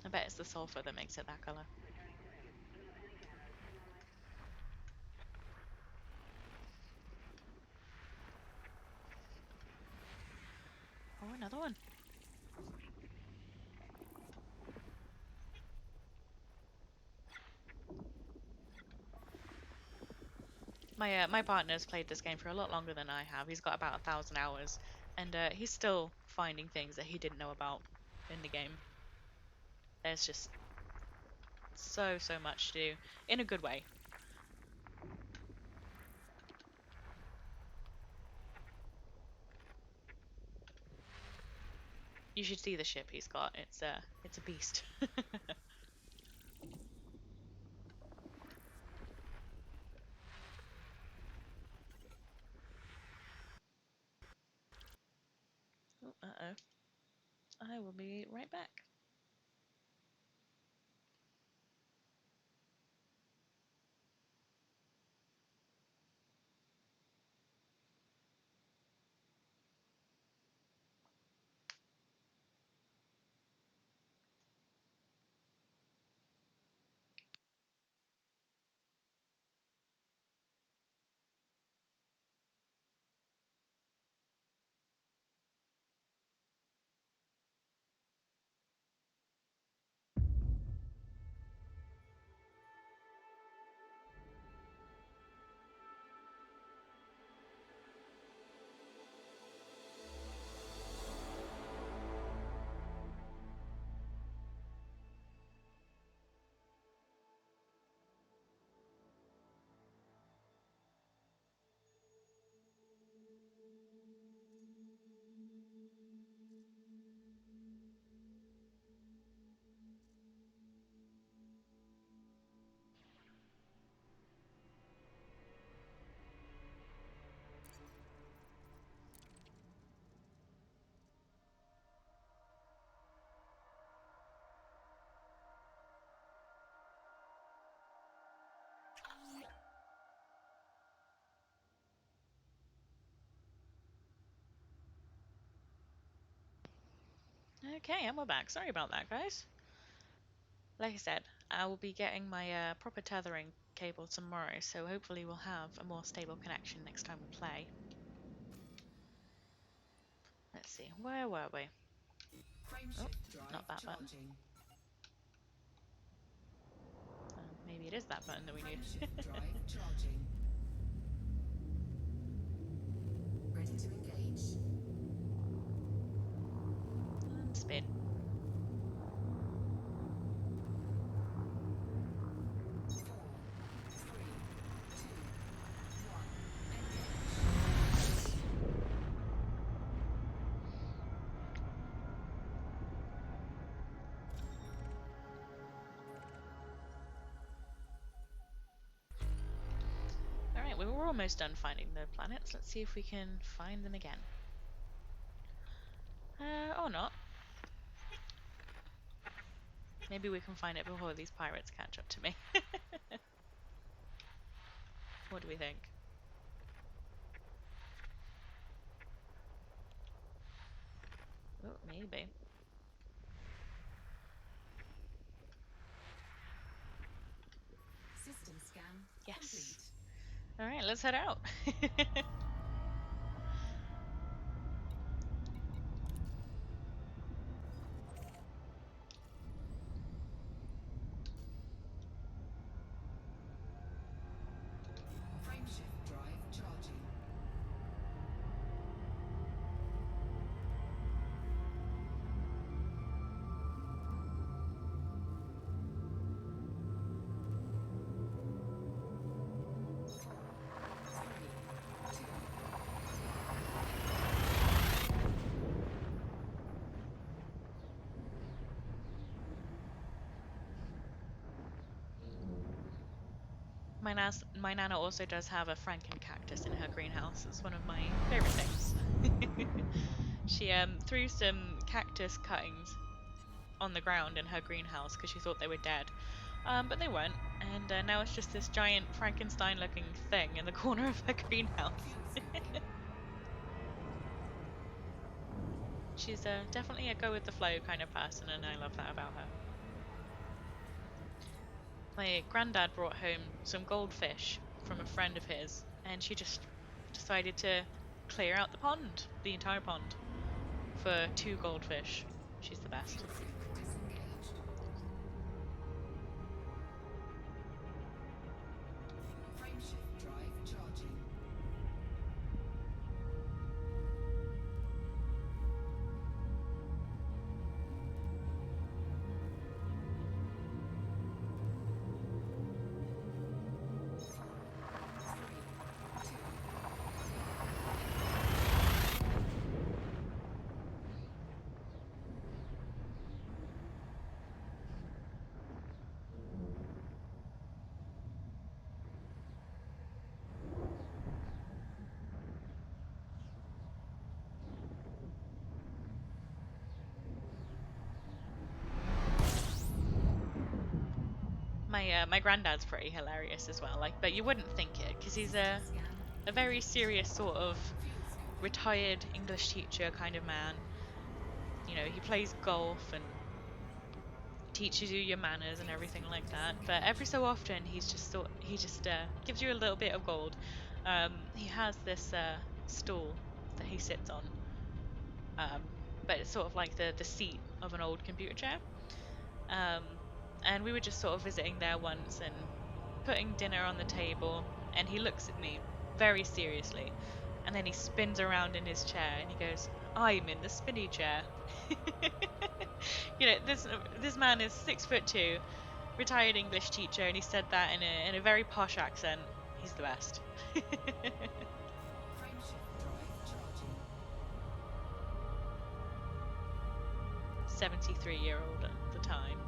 I bet it's the sulfur that makes it that color. Oh, another one. My partner's played this game for a lot longer than I have. He's got about 1,000 hours, and he's still finding things that he didn't know about in the game. There's just so much to do in a good way. You should see the ship he's got. It's a beast. Oh, uh-oh. I will be right back. Okay, and we're back. Sorry about that, guys. Like I said, I will be getting my proper tethering cable tomorrow, so hopefully we'll have a more stable connection next time we play. Let's see, where were we? Oh, Frameshift drive not that button. charging. Maybe it is that button that we need. Frameshift drive charging. Ready to engage. And spin. 4, 3, 2, 1. Engage. Alright, we were almost done finding the planets. Let's see if we can find them again. Or not. Maybe we can find it before these pirates catch up to me. What do we think? Oh, maybe. System scan Yes. complete. Alright, let's head out. Frameshift drive charging. My nana also does have a franken cactus in her greenhouse. It's one of my favorite things. She threw some cactus cuttings on the ground in her greenhouse because she thought they were dead. But they weren't, and now it's just this giant Frankenstein-looking thing in the corner of her greenhouse. She's definitely a go-with-the-flow kind of person, and I love that about her. My granddad brought home some goldfish from a friend of his, and she just decided to clear out the pond, the entire pond, for 2 goldfish. She's the best. Disengaged. Frameshift drive charging. My granddad's pretty hilarious as well. Like, but you wouldn't think it because he's a very serious sort of retired English teacher kind of man. You know, he plays golf and teaches you your manners and everything like that. But every so often, he just gives you a little bit of gold. He has this stool that he sits on, um, but it's sort of like the seat of an old computer chair. Um, and we were just sort of visiting there once and putting dinner on the table, and he looks at me very seriously, and then he spins around in his chair and he goes, "I'm in the spinny chair." You know, this man is 6'2", retired English teacher, and he said that in a very posh accent. He's the best. Frameshift drive charging. 73-year-old at the time.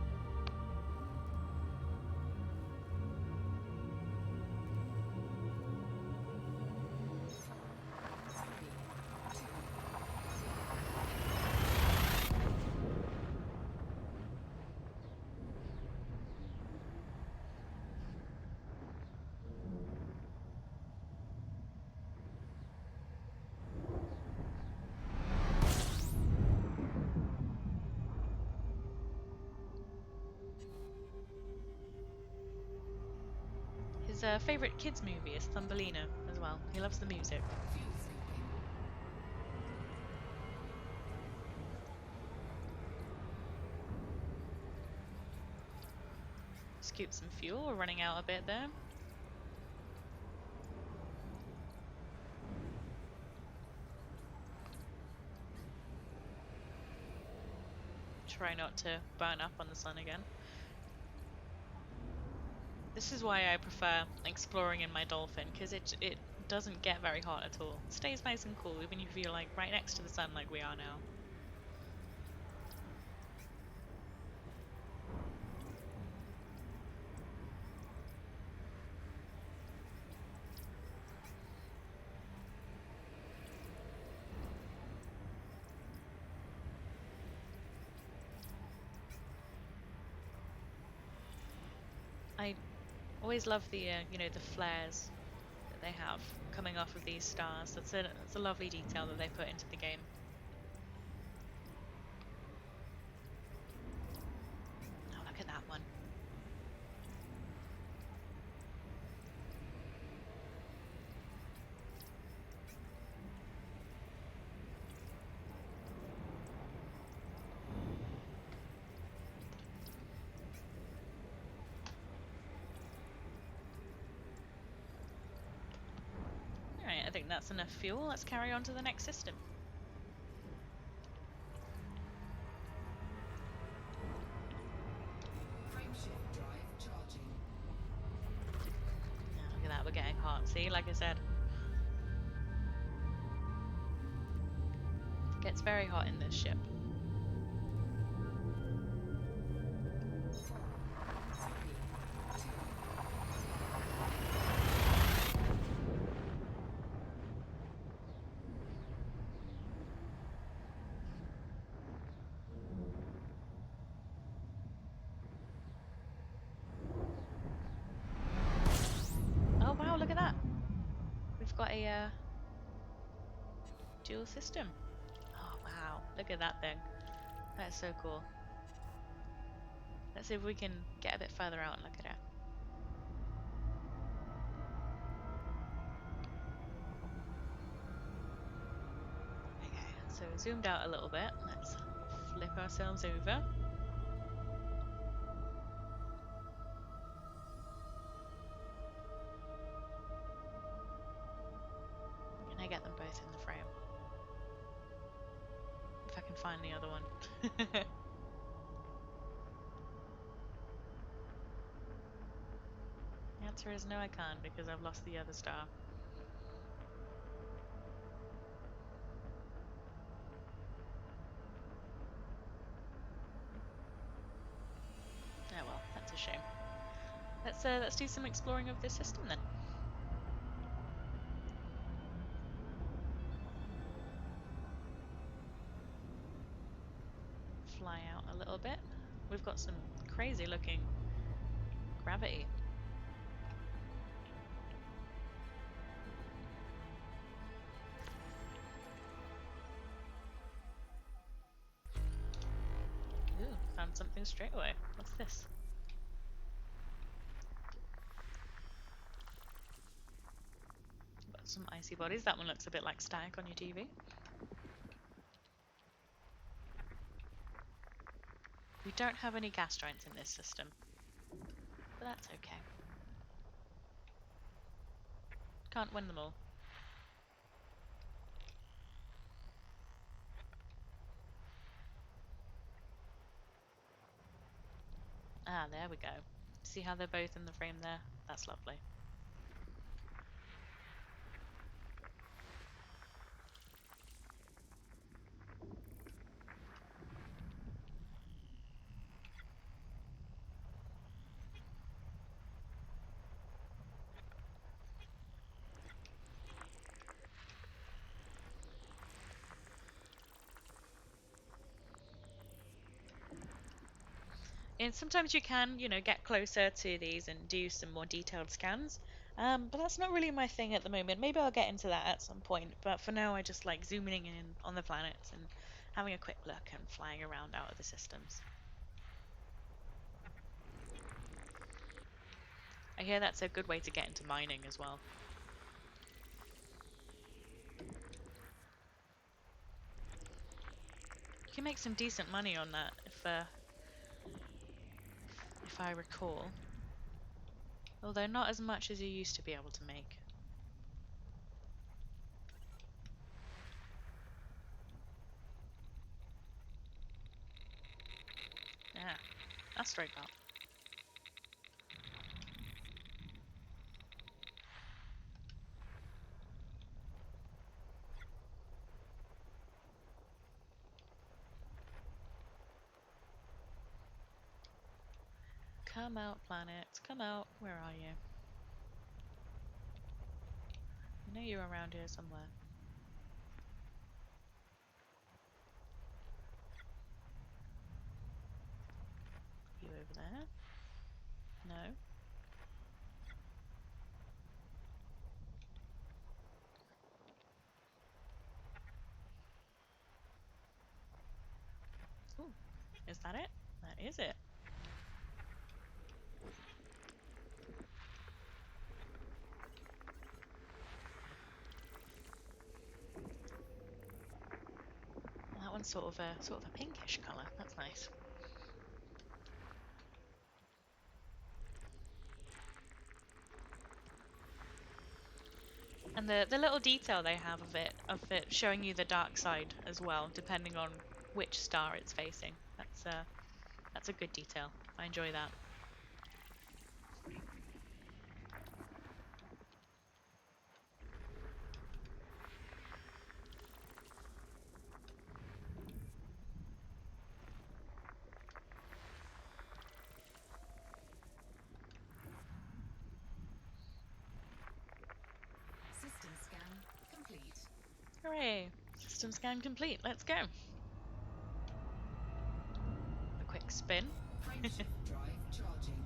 favorite kids movie is Thumbelina as well. He loves the music. Fuel scooping. Scoop some fuel. We're running out a bit there. Try not to burn up on the sun again. This is why I prefer exploring in my Dolphin, because it doesn't get very hot at all. It stays nice and cool, even if you're like right next to the sun like we are now. I always love the the flares that they have coming off of these stars. That's a lovely detail that they put into the game. Oh, look at that one. Alright, I think that's enough fuel. Let's carry on to the next system. Frameshift drive charging. Yeah, look at that, we're getting hot. See, like I said, it gets very hot in this ship. Oh wow, look at that. We've got a dual system. Oh wow, look at that thing. That's so cool. Let's see if we can get a bit further out and look at it. Okay, so zoomed out a little bit. Let's flip ourselves over. Can I get them both in the frame? If I can find the other one. The answer is no, I can't, because I've lost the other star. Oh well, that's a shame. Let's do some exploring of this system then. Fly out a little bit. We've got some crazy looking gravity. Ooh, found something straight away. What's this? Got some icy bodies. That one looks a bit like static on your TV. We don't have any gas giants in this system, but that's okay. Can't win them all. Ah, there we go. See how they're both in the frame there? That's lovely. And sometimes you can, get closer to these and do some more detailed scans. But that's not really my thing at the moment. Maybe I'll get into that at some point. But for now, I just like zooming in on the planets and having a quick look and flying around out of the systems. I hear that's a good way to get into mining as well. You can make some decent money on that if I recall. Although not as much as you used to be able to make. Yeah, that's straight up. Come out, planets. Come out. Where are you? I know you're around here somewhere. You over there? No. Ooh, is that it? That is it. That one's sort of a pinkish colour. That's nice. And the little detail they have of it showing you the dark side as well, depending on which star it's facing. That's a good detail. I enjoy that. System scan complete. Hooray! System scan complete. Let's go. A quick spin. Frameshift drive charging.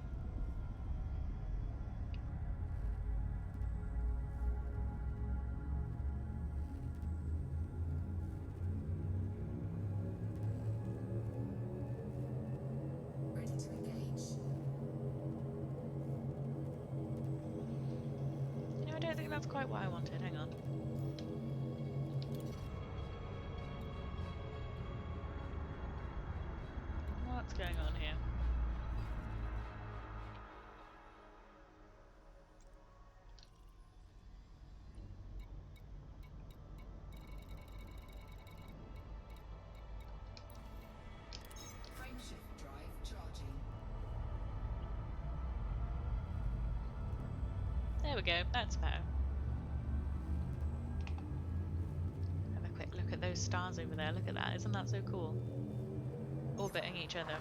Ready to engage. I don't think that's quite what I wanted. Hang on. What's going on here? Frameshift drive charging. There we go. That's better. Have a quick look at those stars over there. Look at that. Isn't that so cool? Orbiting each other.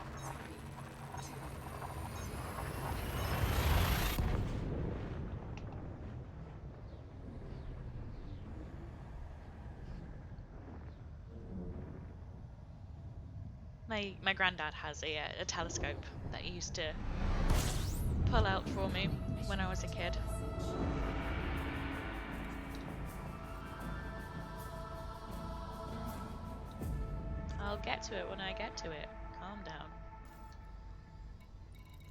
3, 2, My granddad has a telescope that he used to pull out for me when I was a kid. I'll get to it when I get to it. Calm down.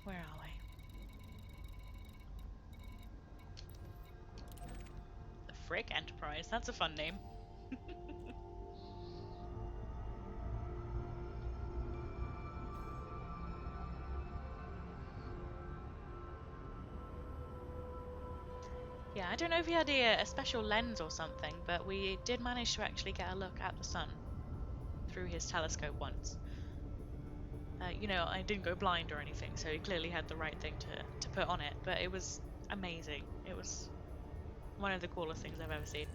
Where are we? The Frick Enterprise. That's a fun name. Yeah, I don't know if he had a special lens or something, but we did manage to actually get a look at the sun through his telescope once. I didn't go blind or anything, so he clearly had the right thing to put on it, but it was amazing. It was one of the coolest things I've ever seen.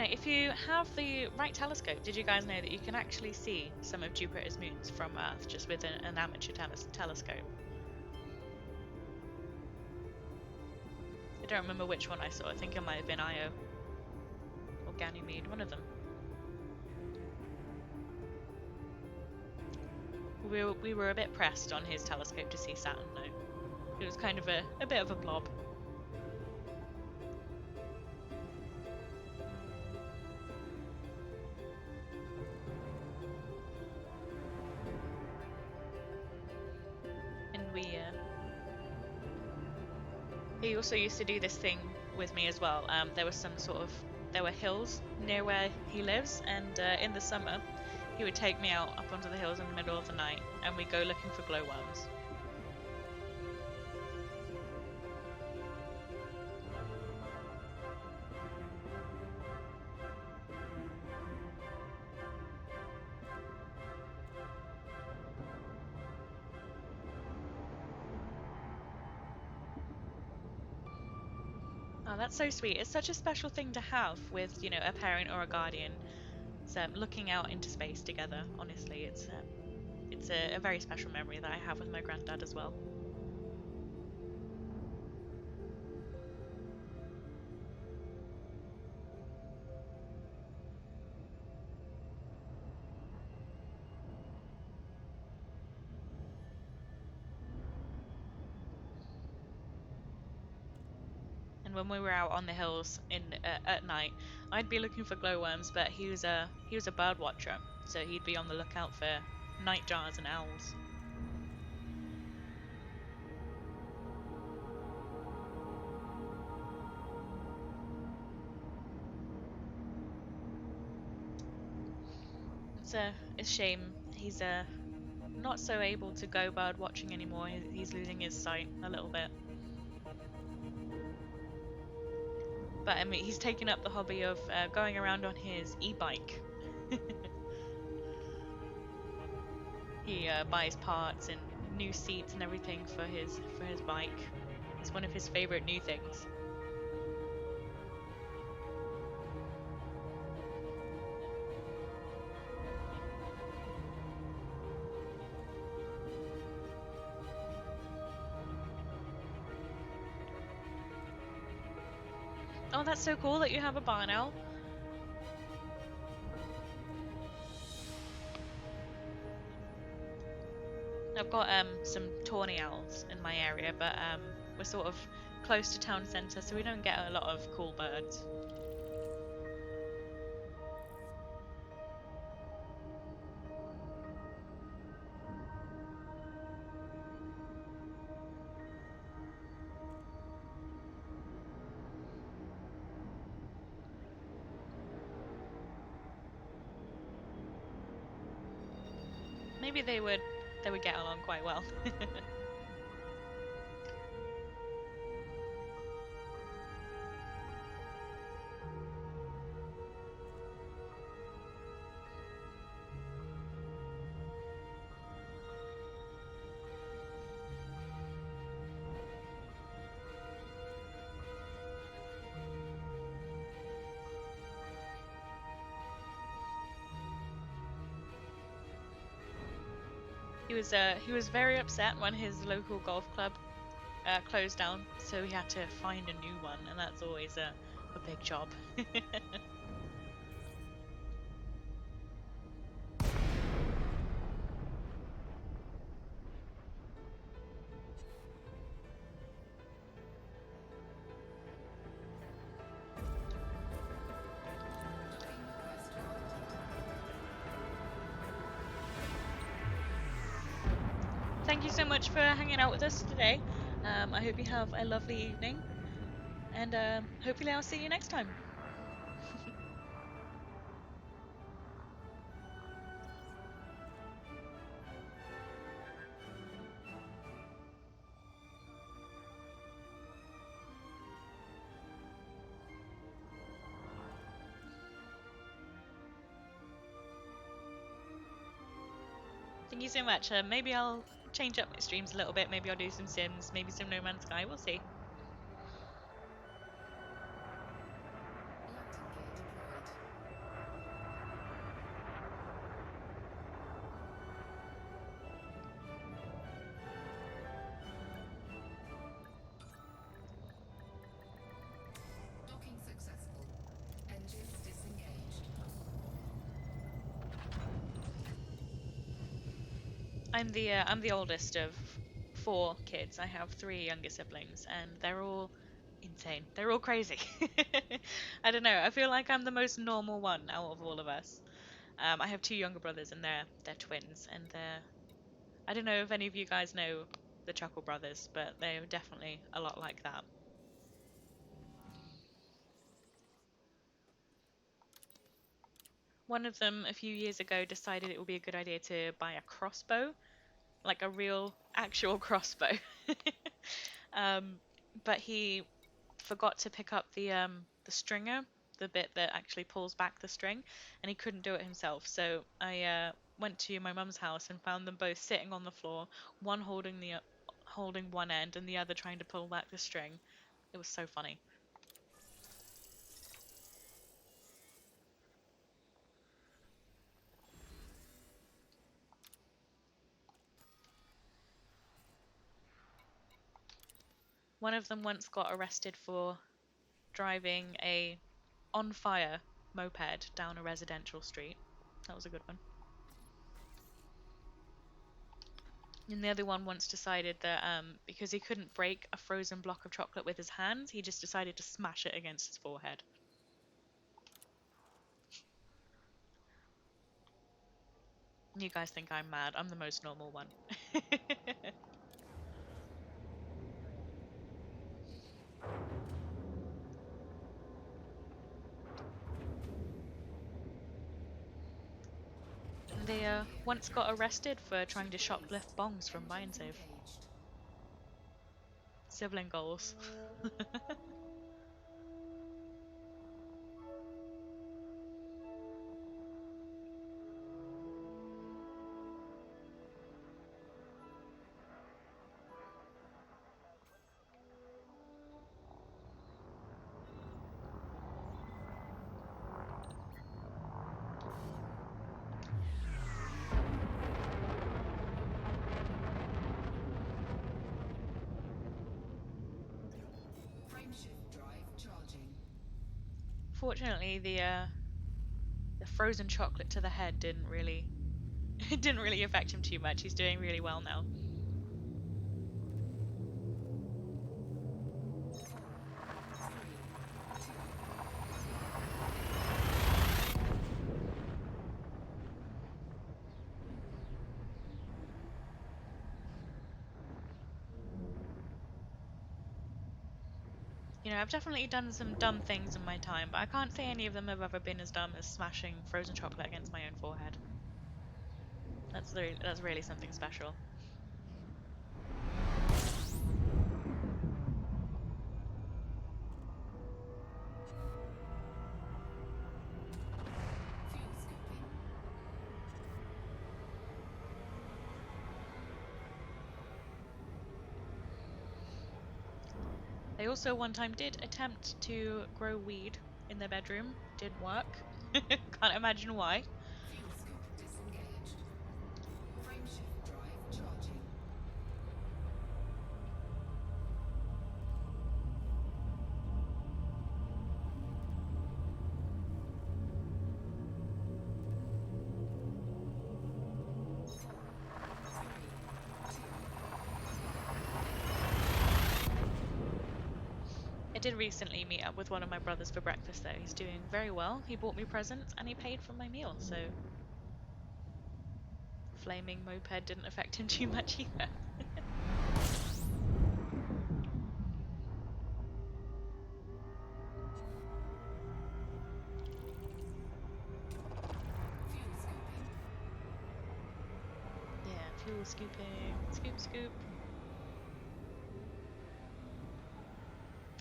If you have the right telescope, did you guys know that you can actually see some of Jupiter's moons from Earth just with an amateur telescope? I don't remember which one I saw. I think it might have been Io or Ganymede, one of them. We were a bit pressed on his telescope to see Saturn, though. It was kind of a bit of a blob. And he also used to do this thing with me as well. There was there were hills near where he lives, and in the summer, he would take me out up onto the hills in the middle of the night, and we'd go looking for glowworms. Oh, that's so sweet. It's such a special thing to have with, a parent or a guardian. It's looking out into space together. Honestly, it's a very special memory that I have with my granddad as well. And when we were out on the hills at night, I'd be looking for glowworms, but he was a bird watcher, so he'd be on the lookout for nightjars and owls. It's a shame he's not so able to go bird watching anymore. He's losing his sight a little bit. But I mean, he's taken up the hobby of going around on his e-bike. He buys parts and new seats and everything for his bike. It's one of his favorite new things. Oh, that's so cool that you have a barn owl. I've got some tawny owls in my area, but we're sort of close to town centre, so we don't get a lot of cool birds. Maybe they would get along quite well. He was very upset when his local golf club closed down, so he had to find a new one, and that's always a big job. Docking request granted. Thank you so much for hanging out with us today. I hope you have a lovely evening, and hopefully I'll see you next time. Thank you so much. Maybe I'll change up my streams a little bit. Maybe I'll do some Sims, maybe some No Man's Sky. We'll see. Landing gear deployed. Docking successful. Engines disengaged. I'm the oldest of four kids. I have three younger siblings, and they're all insane. They're all crazy. I don't know. I feel like I'm the most normal one out of all of us. I have two younger brothers, and they're twins, and I don't know if any of you guys know the Chuckle Brothers, but they're definitely a lot like that. One of them a few years ago decided it would be a good idea to buy a crossbow, like a real actual crossbow. um, but he forgot to pick up the stringer, the bit that actually pulls back the string, and he couldn't do it himself. So I went to my mum's house and found them both sitting on the floor, one holding one end and the other trying to pull back the string. It was so funny. One of them once got arrested for driving a on fire moped down a residential street. That was a good one. And the other one once decided that because he couldn't break a frozen block of chocolate with his hands, he just decided to smash it against his forehead. You guys think I'm mad. I'm the most normal one. They once got arrested for trying to shoplift bongs from Buy and Save. Sibling goals. Fortunately, the frozen chocolate to the head didn't really it didn't really affect him too much. He's doing really well now. You know, I've definitely done some dumb things in my time, but I can't say any of them have ever been as dumb as smashing frozen chocolate against my own forehead. That's really something special. They also one time did attempt to grow weed in their bedroom. Didn't work. Can't imagine why. Fuel scoop disengaged. Frameshift drive charging. I did recently meet up with one of my brothers for breakfast though. He's doing very well. He bought me presents and he paid for my meal, so flaming moped didn't affect him too much either. Fuel scooping. Yeah, fuel scooping. Scoop, scoop.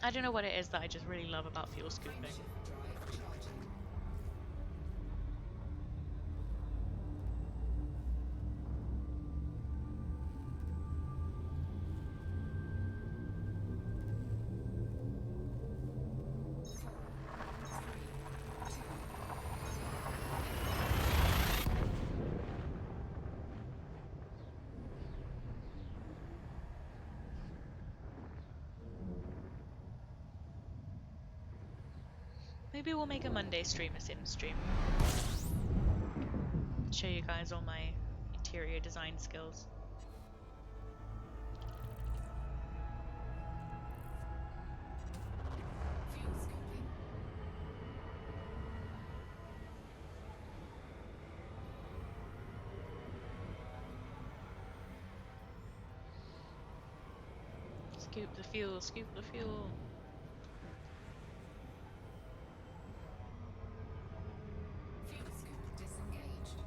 I don't know what it is that I just really love about fuel scooping. Frameshift drive charging. Maybe we'll make a Monday stream a Sims stream. Show you guys all my interior design skills. Scoop the fuel, scoop the fuel. Fuel scoop disengaged.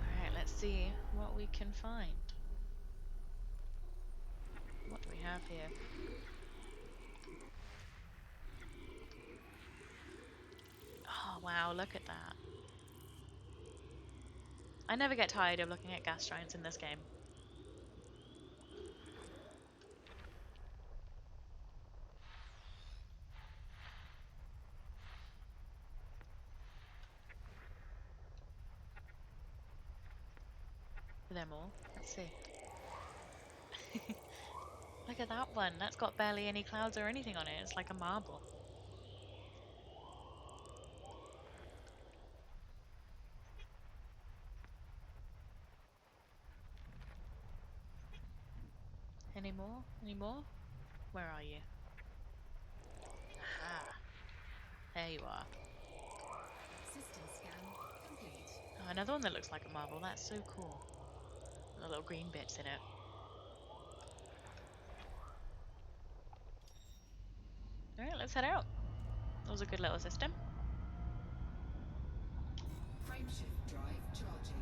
Alright, let's see what we can find. What do we have here? Oh wow, look at that. I never get tired of looking at gas giants in this game. Are there more? Let's see. Look at that one. That's got barely any clouds or anything on it. It's like a marble. Any more? Any more? Where are you? Aha. There you are. System scan complete. Oh, another one that looks like a marble. That's so cool. The little green bits in it. Alright, let's head out. That was a good little system. Frameshift drive charging.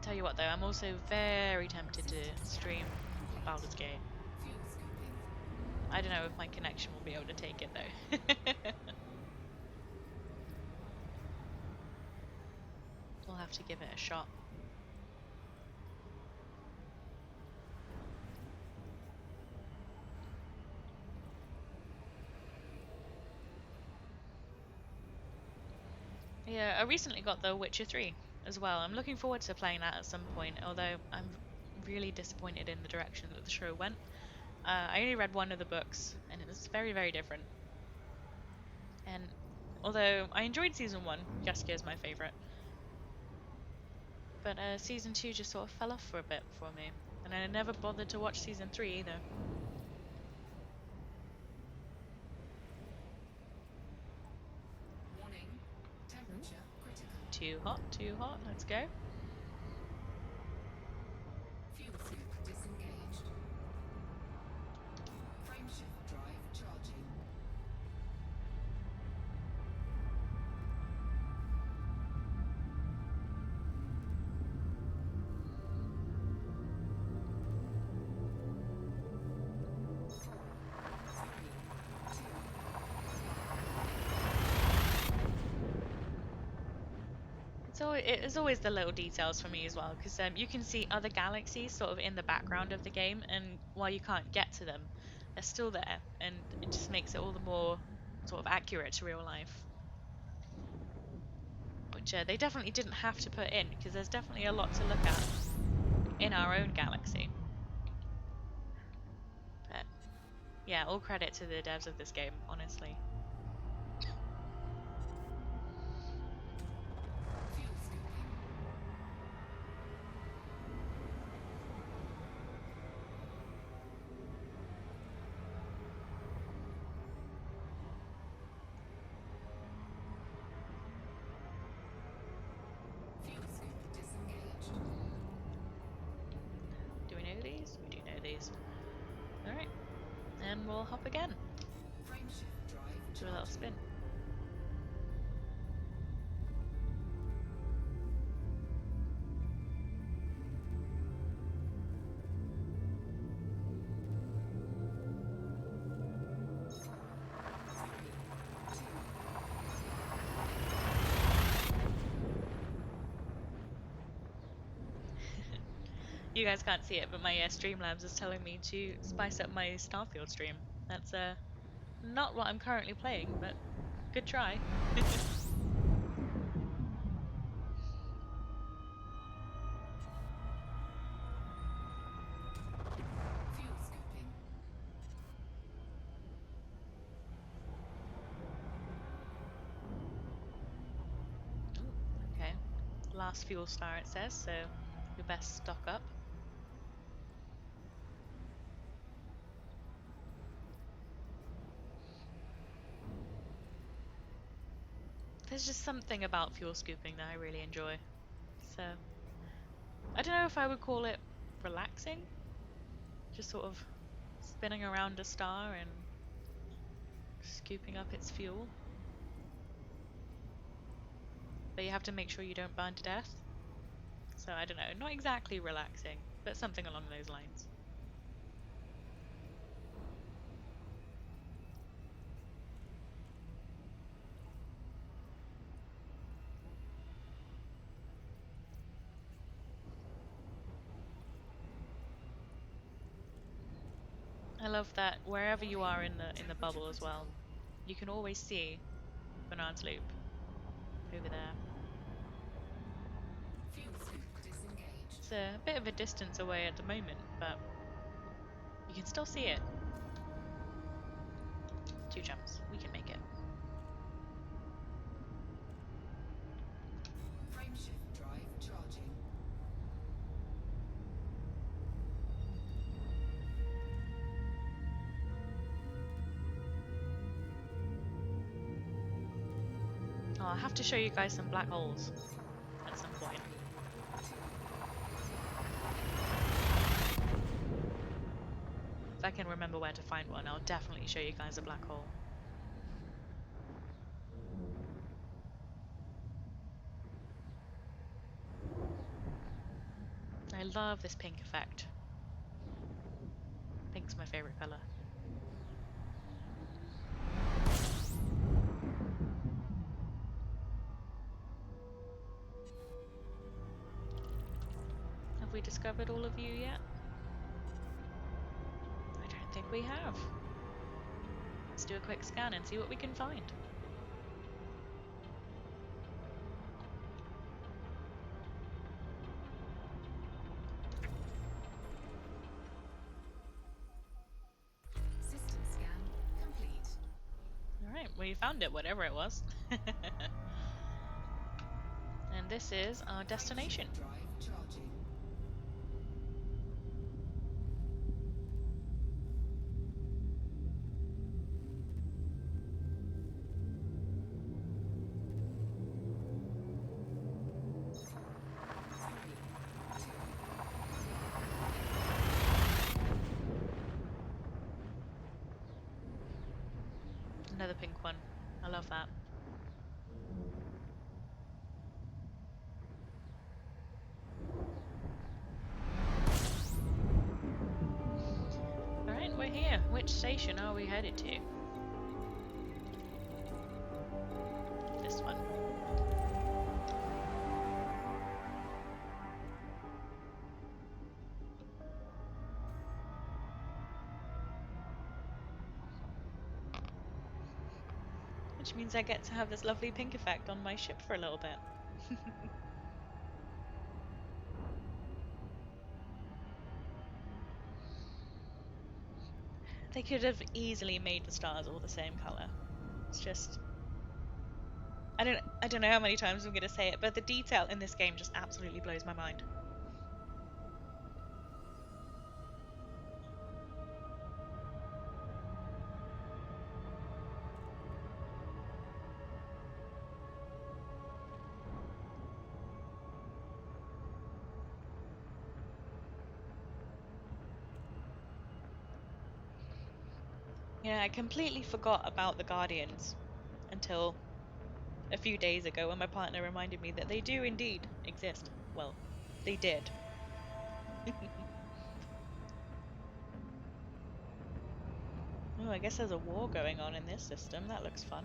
Tell you what though, I'm also very tempted to stream Baldur's Gate. Fuel scooping. I don't know if my connection will be able to take it though. We'll have to give it a shot. Yeah, I recently got The Witcher 3 as well. I'm looking forward to playing that at some point, although I'm really disappointed in the direction that the show went. I only read one of the books, and it was very, very different. And although I enjoyed season 1, Jessica is my favourite. But season 2 just sort of fell off for a bit for me. And I never bothered to watch season 3 either. Warning. Temperature critical. Too hot, let's go. Fuel scoop disengaged. Frameshift drive charging. So it is always the little details for me as well, because you can see other galaxies sort of in the background of the game, and while you can't get to them, they're still there, and it just makes it all the more sort of accurate to real life. Which they definitely didn't have to put in, because there's definitely a lot to look at in our own galaxy. But yeah, all credit to the devs of this game, honestly. Fuel scooping. Fuel scoop disengaged. Do we know these? We do know these. Alright, and we'll hop again. Frameshift drive Do a little charging. spin. You guys can't see it, but my Streamlabs is telling me to spice up my Starfield stream. That's not what I'm currently playing, but good try. Fuel scooping. Ooh, okay. Last fuel star it says, so we best stock up. There's just something about fuel scooping that I really enjoy. So I don't know if I would call it relaxing, just sort of spinning around a star and scooping up its fuel. But you have to make sure you don't burn to death. So I don't know, not exactly relaxing, but something along those lines. I love that wherever you are in the bubble as well, you can always see Bernard's Loop over there. Fuel scoop disengaged. It's a bit of a distance away at the moment, but you can still see it. 2 jumps, we can make it. Frameshift drive charging. Oh, I'll have to show you guys some black holes at some point. 3, 2, If I can remember where to find one, I'll definitely show you guys a black hole. I love this pink effect. Pink's my favorite color. Have we discovered all of you yet? I don't think we have. Let's do a quick scan and see what we can find. system scan complete. Alright, we found it, whatever it was. And this is our destination. Frameshift drive charging. Another pink one. I love that. Alright, we're here. Which station are we headed to? This one. Which means I get to have this lovely pink effect on my ship for a little bit. They could have easily made the stars all the same color. It's just I don't know how many times I'm gonna say it, but the detail in this game just absolutely blows my mind. Yeah, I completely forgot about the Guardians until a few days ago when my partner reminded me that they do indeed exist. Well, they did. Oh, I guess there's a war going on in this system. That looks fun.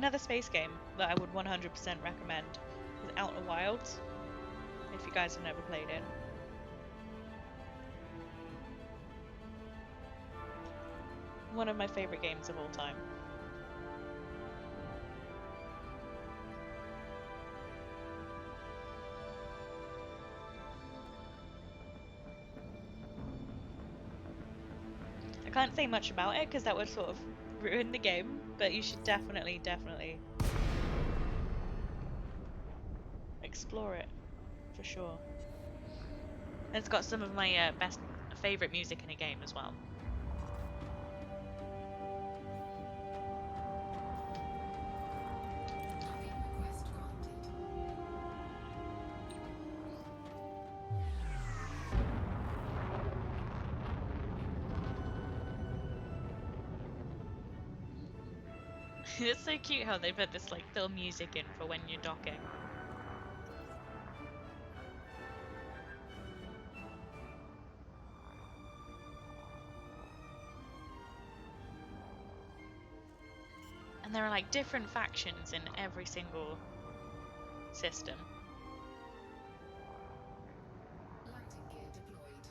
Another space game that I would 100% recommend is Outer Wilds, if you guys have never played it. One of my favorite games of all time. I can't say much about it because that would sort of ruin the game, but you should definitely explore it for sure. And it's got some of my best favorite music in a game as well. Docking request granted. It's so cute how they put this like little music in for when you're docking. And there are like different factions in every single system. Landing gear deployed.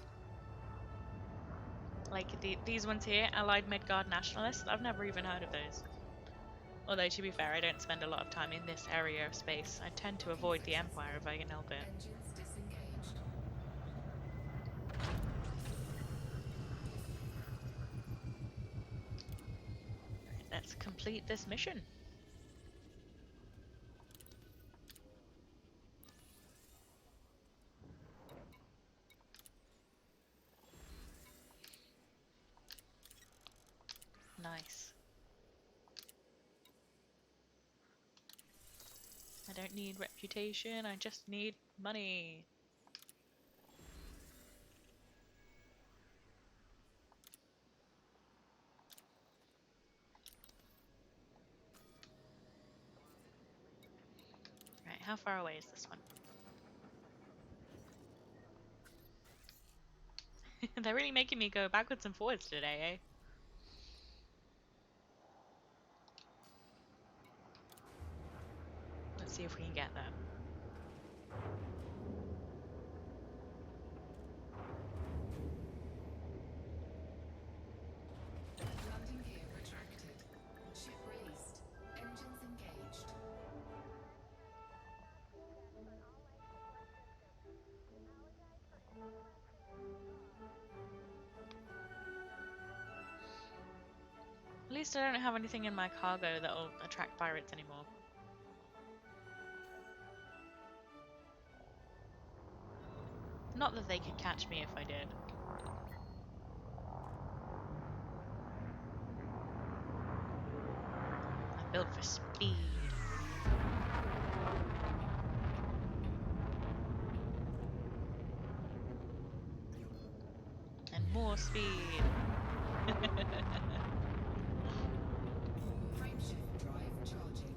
Like these ones here, Allied Midgard Nationalists, I've never even heard of those. Although to be fair, I don't spend a lot of time in this area of space. I tend to avoid the Empire if I can help it. Engines disengaged. Let's complete this mission. Nice. I don't need reputation, I just need money. Right, how far away is this one? They're really making me go backwards and forwards today, eh? Let's see if we can get there. Landing gear retracted. Ship raised. Engines engaged. At least I don't have anything in my cargo that'll attract pirates anymore. Not that they could catch me if I did. I'm built for speed. And more speed. Frameshift drive charging.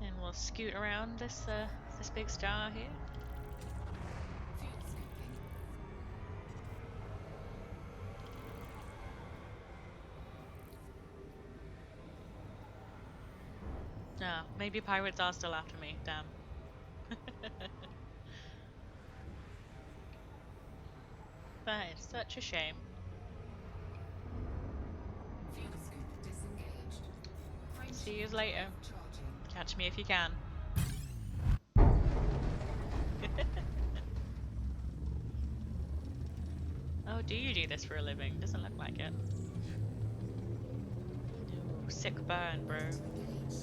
And we'll scoot around this this big star here. Fuel scooping. Ah, maybe pirates are still after me. Damn. That is such a shame. Fuel scoop disengaged. See you Frameshift later. drive charging. Catch me if you can. Oh, do you do this for a living? Doesn't look like it. Ooh, sick burn, bro. Engage.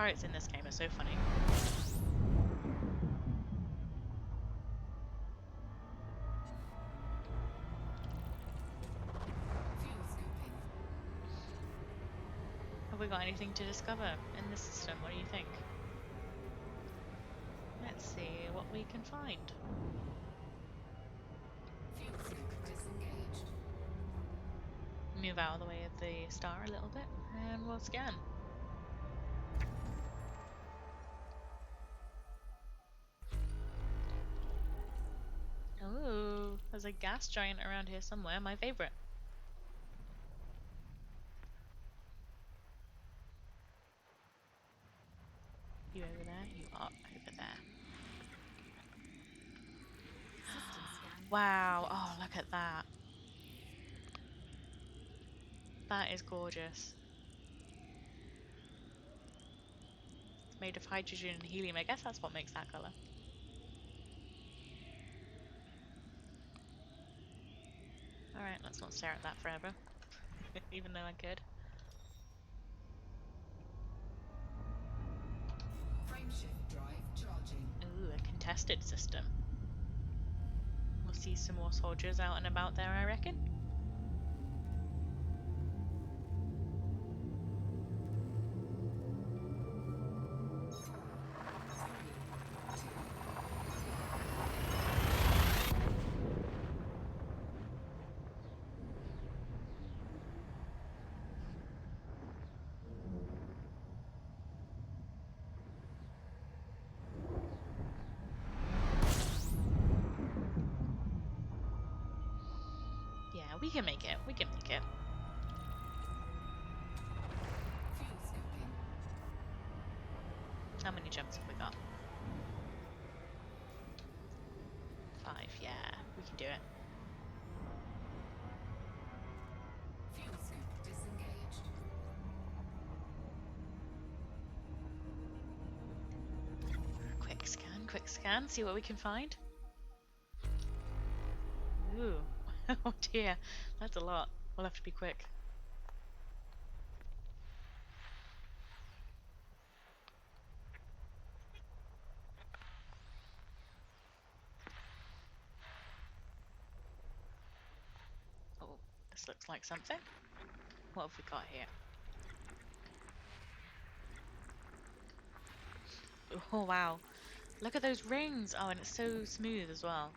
pirates in this game are so funny. Fuel scooping. Have we got anything to discover in this system? What do you think? Let's see what we can find. Fuel scoop disengaged. Move out of the way of the star a little bit, and we'll scan. Oh, there's a gas giant around here somewhere, my favorite. You over there? You are over there. System scan. Wow, oh, look at that. That is gorgeous. It's made of hydrogen and helium. I guess that's what makes that color. Alright, let's not stare at that forever. Even though I could. Frameshift drive charging. Ooh, a contested system. We'll see some more soldiers out and about there, I reckon. Yeah, we can make it. We can make it. Fuel scooping. How many jumps have we got? 5, yeah. We can do it. Fuel scoop disengaged. Quick scan, see what we can find. Ooh. Oh dear, that's a lot. We'll have to be quick. Oh, this looks like something. What have we got here? Oh wow. Look at those rings! Oh, and it's so smooth as well.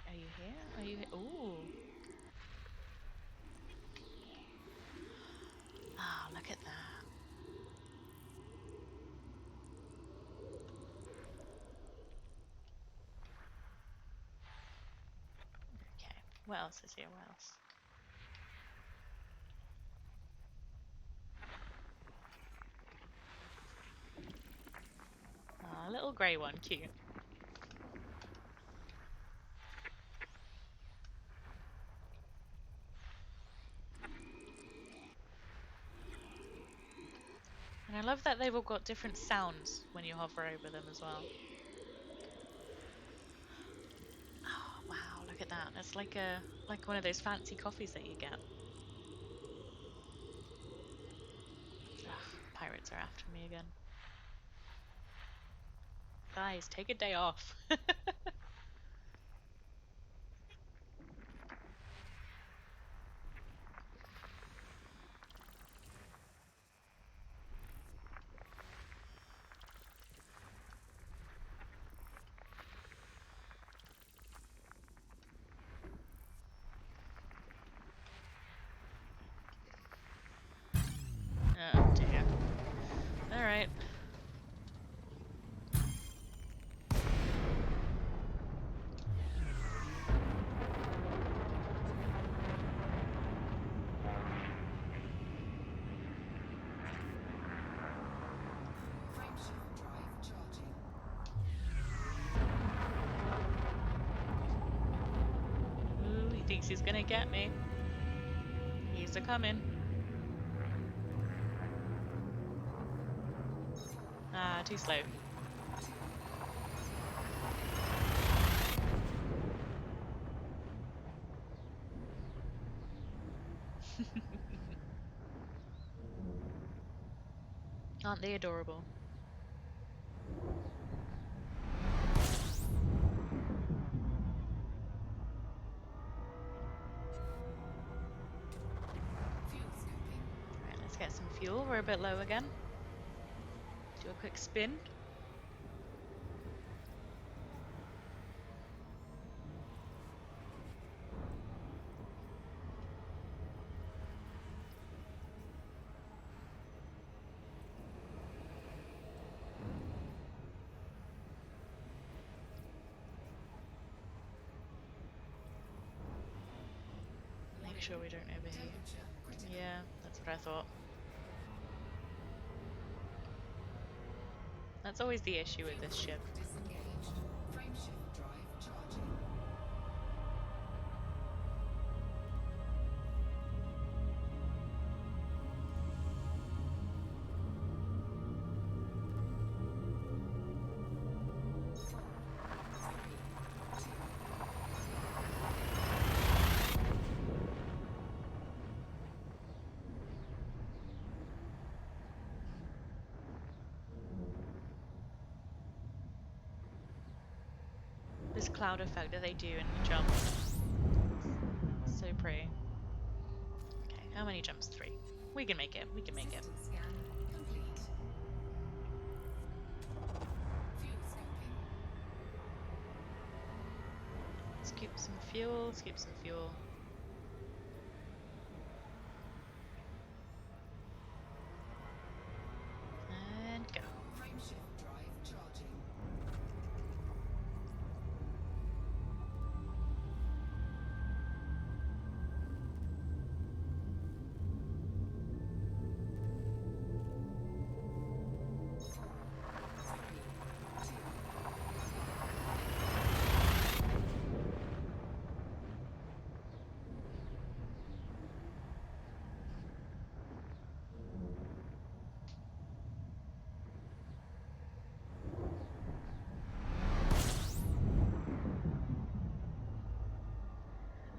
Are you here? Are you here? Ooh. Ah, look at that. Okay, what else is here? What else? Ah, a little grey one, cute. And I love that they've all got different sounds when you hover over them as well. Oh, wow, look at that. It's like one of those fancy coffees that you get. Ugh, pirates are after me again. Guys, take a day off. Oh dear. Alright. Frameshift drive charging. Ooh, he thinks he's gonna get me. He's a-coming. Ah, too slow. Aren't they adorable? Fuel scooping. Right, let's get some fuel. We're a bit low again. Do a quick spin. Make sure we don't overheat. Temperature critical. Yeah, that's what I thought. That's always the issue with Fuel this ship. scoop disengaged. Frameshift drive charging. This cloud effect that they do in the jump. So pretty. Okay, how many jumps? 3. We can make it. We can make it. System scan complete. Fuel scooping. Scoop some fuel. Scoop some fuel. And go. Frameshift drive charging.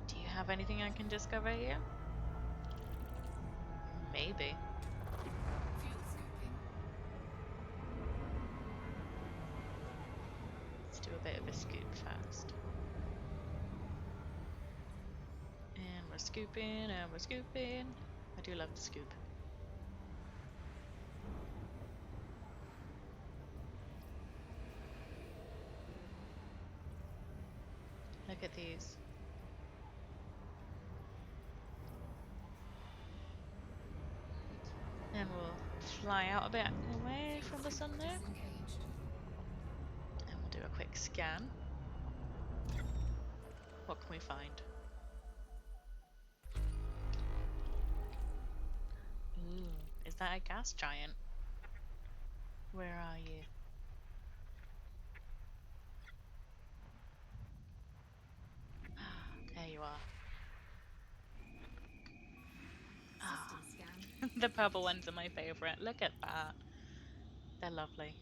Do you have anything I can discover here? Maybe. Fuel scooping. Let's do a bit of a scoop first. And we're scooping, and we're scooping. I do love the scoop. Look at these. And we'll fly out a bit away from the sun there. Disengaged. And we'll do a quick scan. What can we find? Ooh, is that a gas giant? Where are you? There you are. System scan. The purple ones are my favourite. Look at that. They're lovely.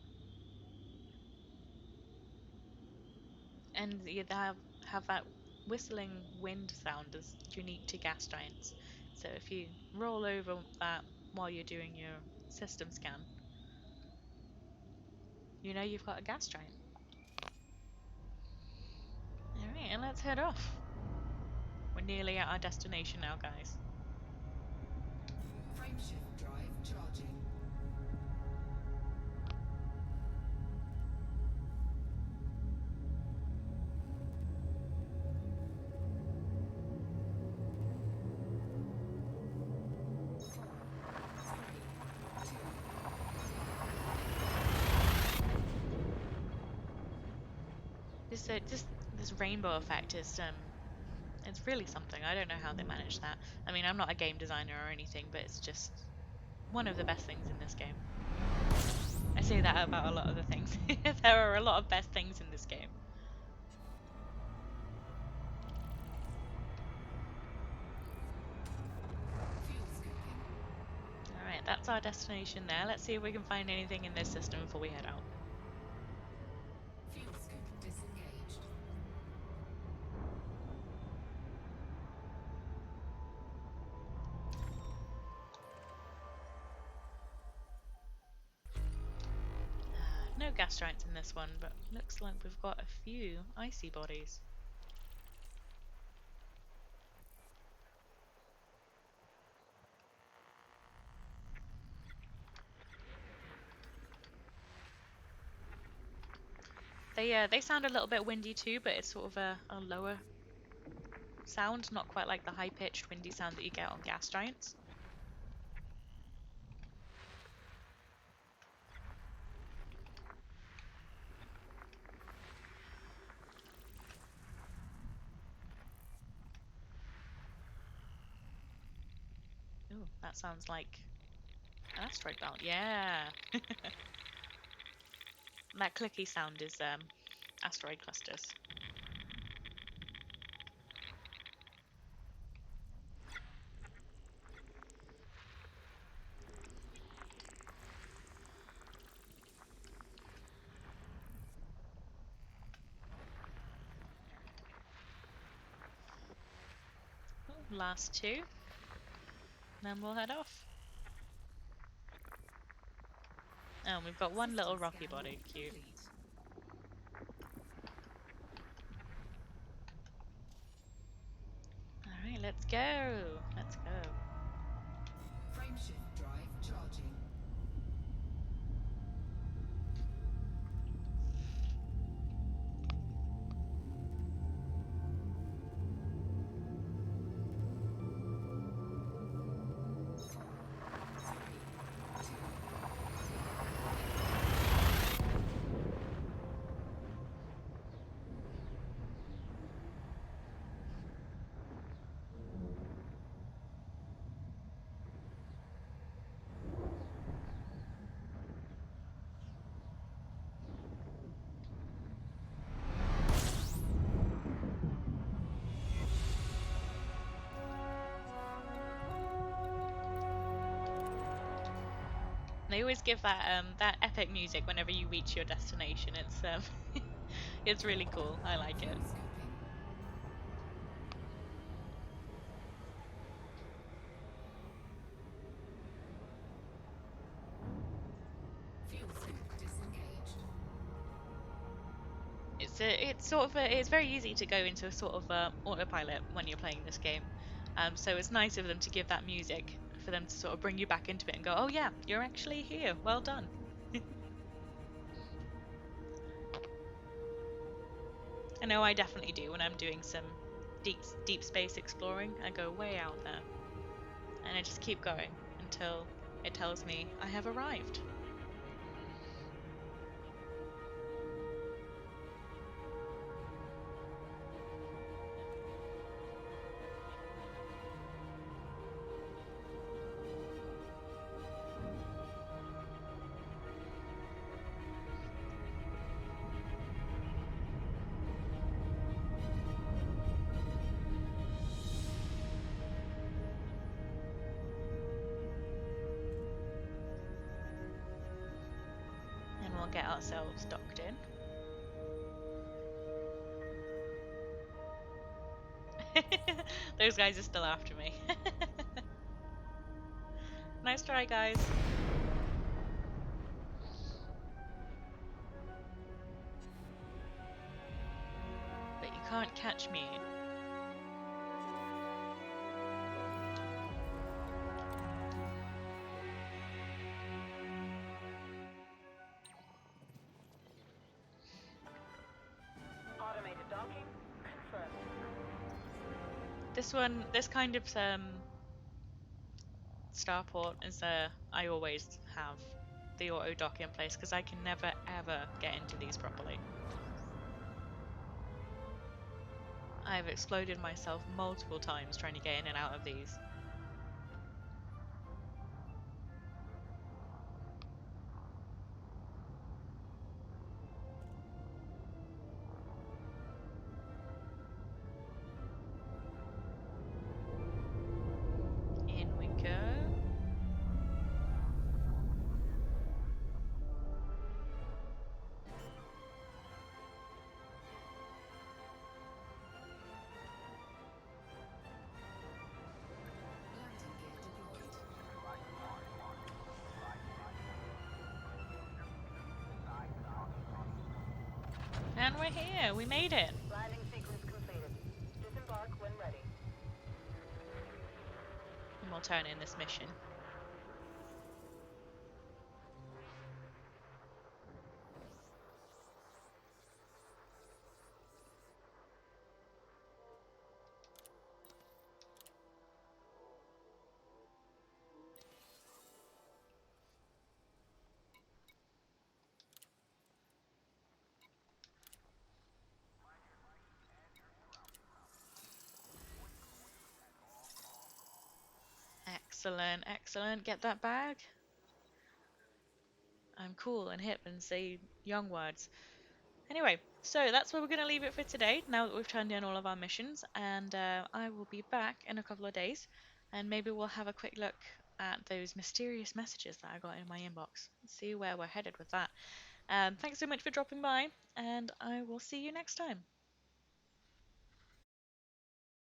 And you have that whistling wind sound as unique to gas giants. So if you roll over that while you're doing your system scan, you know you've got a gas giant. Alright, and let's head off. We're nearly at our destination now, guys. Frameshift drive charging. This rainbow effect is it's really something. I don't know how they manage that. I mean, I'm not a game designer or anything, but it's just one of the best things in this game. I say that about a lot of the things. There are a lot of best things in this game. Fuel scooping. Alright, that's our destination there. Let's see if we can find anything in this system before we head out. Fuel scoop disengaged. no gas giants in this one, but looks like we've got a few icy bodies. They sound a little bit windy too, but it's sort of a lower sound, not quite like the high-pitched windy sound that you get on gas giants. Ooh, that sounds like an asteroid belt. Yeah. That clicky sound is asteroid clusters. Ooh, last two, then we'll head off. Oh, we've got one little System rocky scan body. Cute. complete. Alright, let's go. Let's go. Frameshift drive charging. They always give that epic music whenever you reach your destination. It's it's really cool. I like it. Fuel scooping. Fuel scoop disengaged. It's sort of it's very easy to go into a sort of autopilot when you're playing this game. So it's nice of them to give that music for them to sort of bring you back into it and go, oh yeah, you're actually here. Well done. I know I definitely do when I'm doing some deep space exploring. I go way out there, and I just keep going until it tells me I have arrived. And we'll get ourselves docked in. Those guys are still after me. Nice try, guys. But you can't catch me. Automated docking confirmed. This kind of starport is I always have the auto dock in place because I can never ever get into these properly. I've exploded myself multiple times trying to get in and out of these. In we go. And we're here. We made it. Landing sequence completed. Disembark when ready. And we'll turn in this mission. Excellent, excellent. Get that bag. I'm cool and hip and say young words. Anyway, so that's where we're going to leave it for today, now that we've turned in all of our missions, and I will be back in a couple of days, and maybe we'll have a quick look at those mysterious messages that I got in my inbox, see where we're headed with that. Thanks so much for dropping by, and I will see you next time.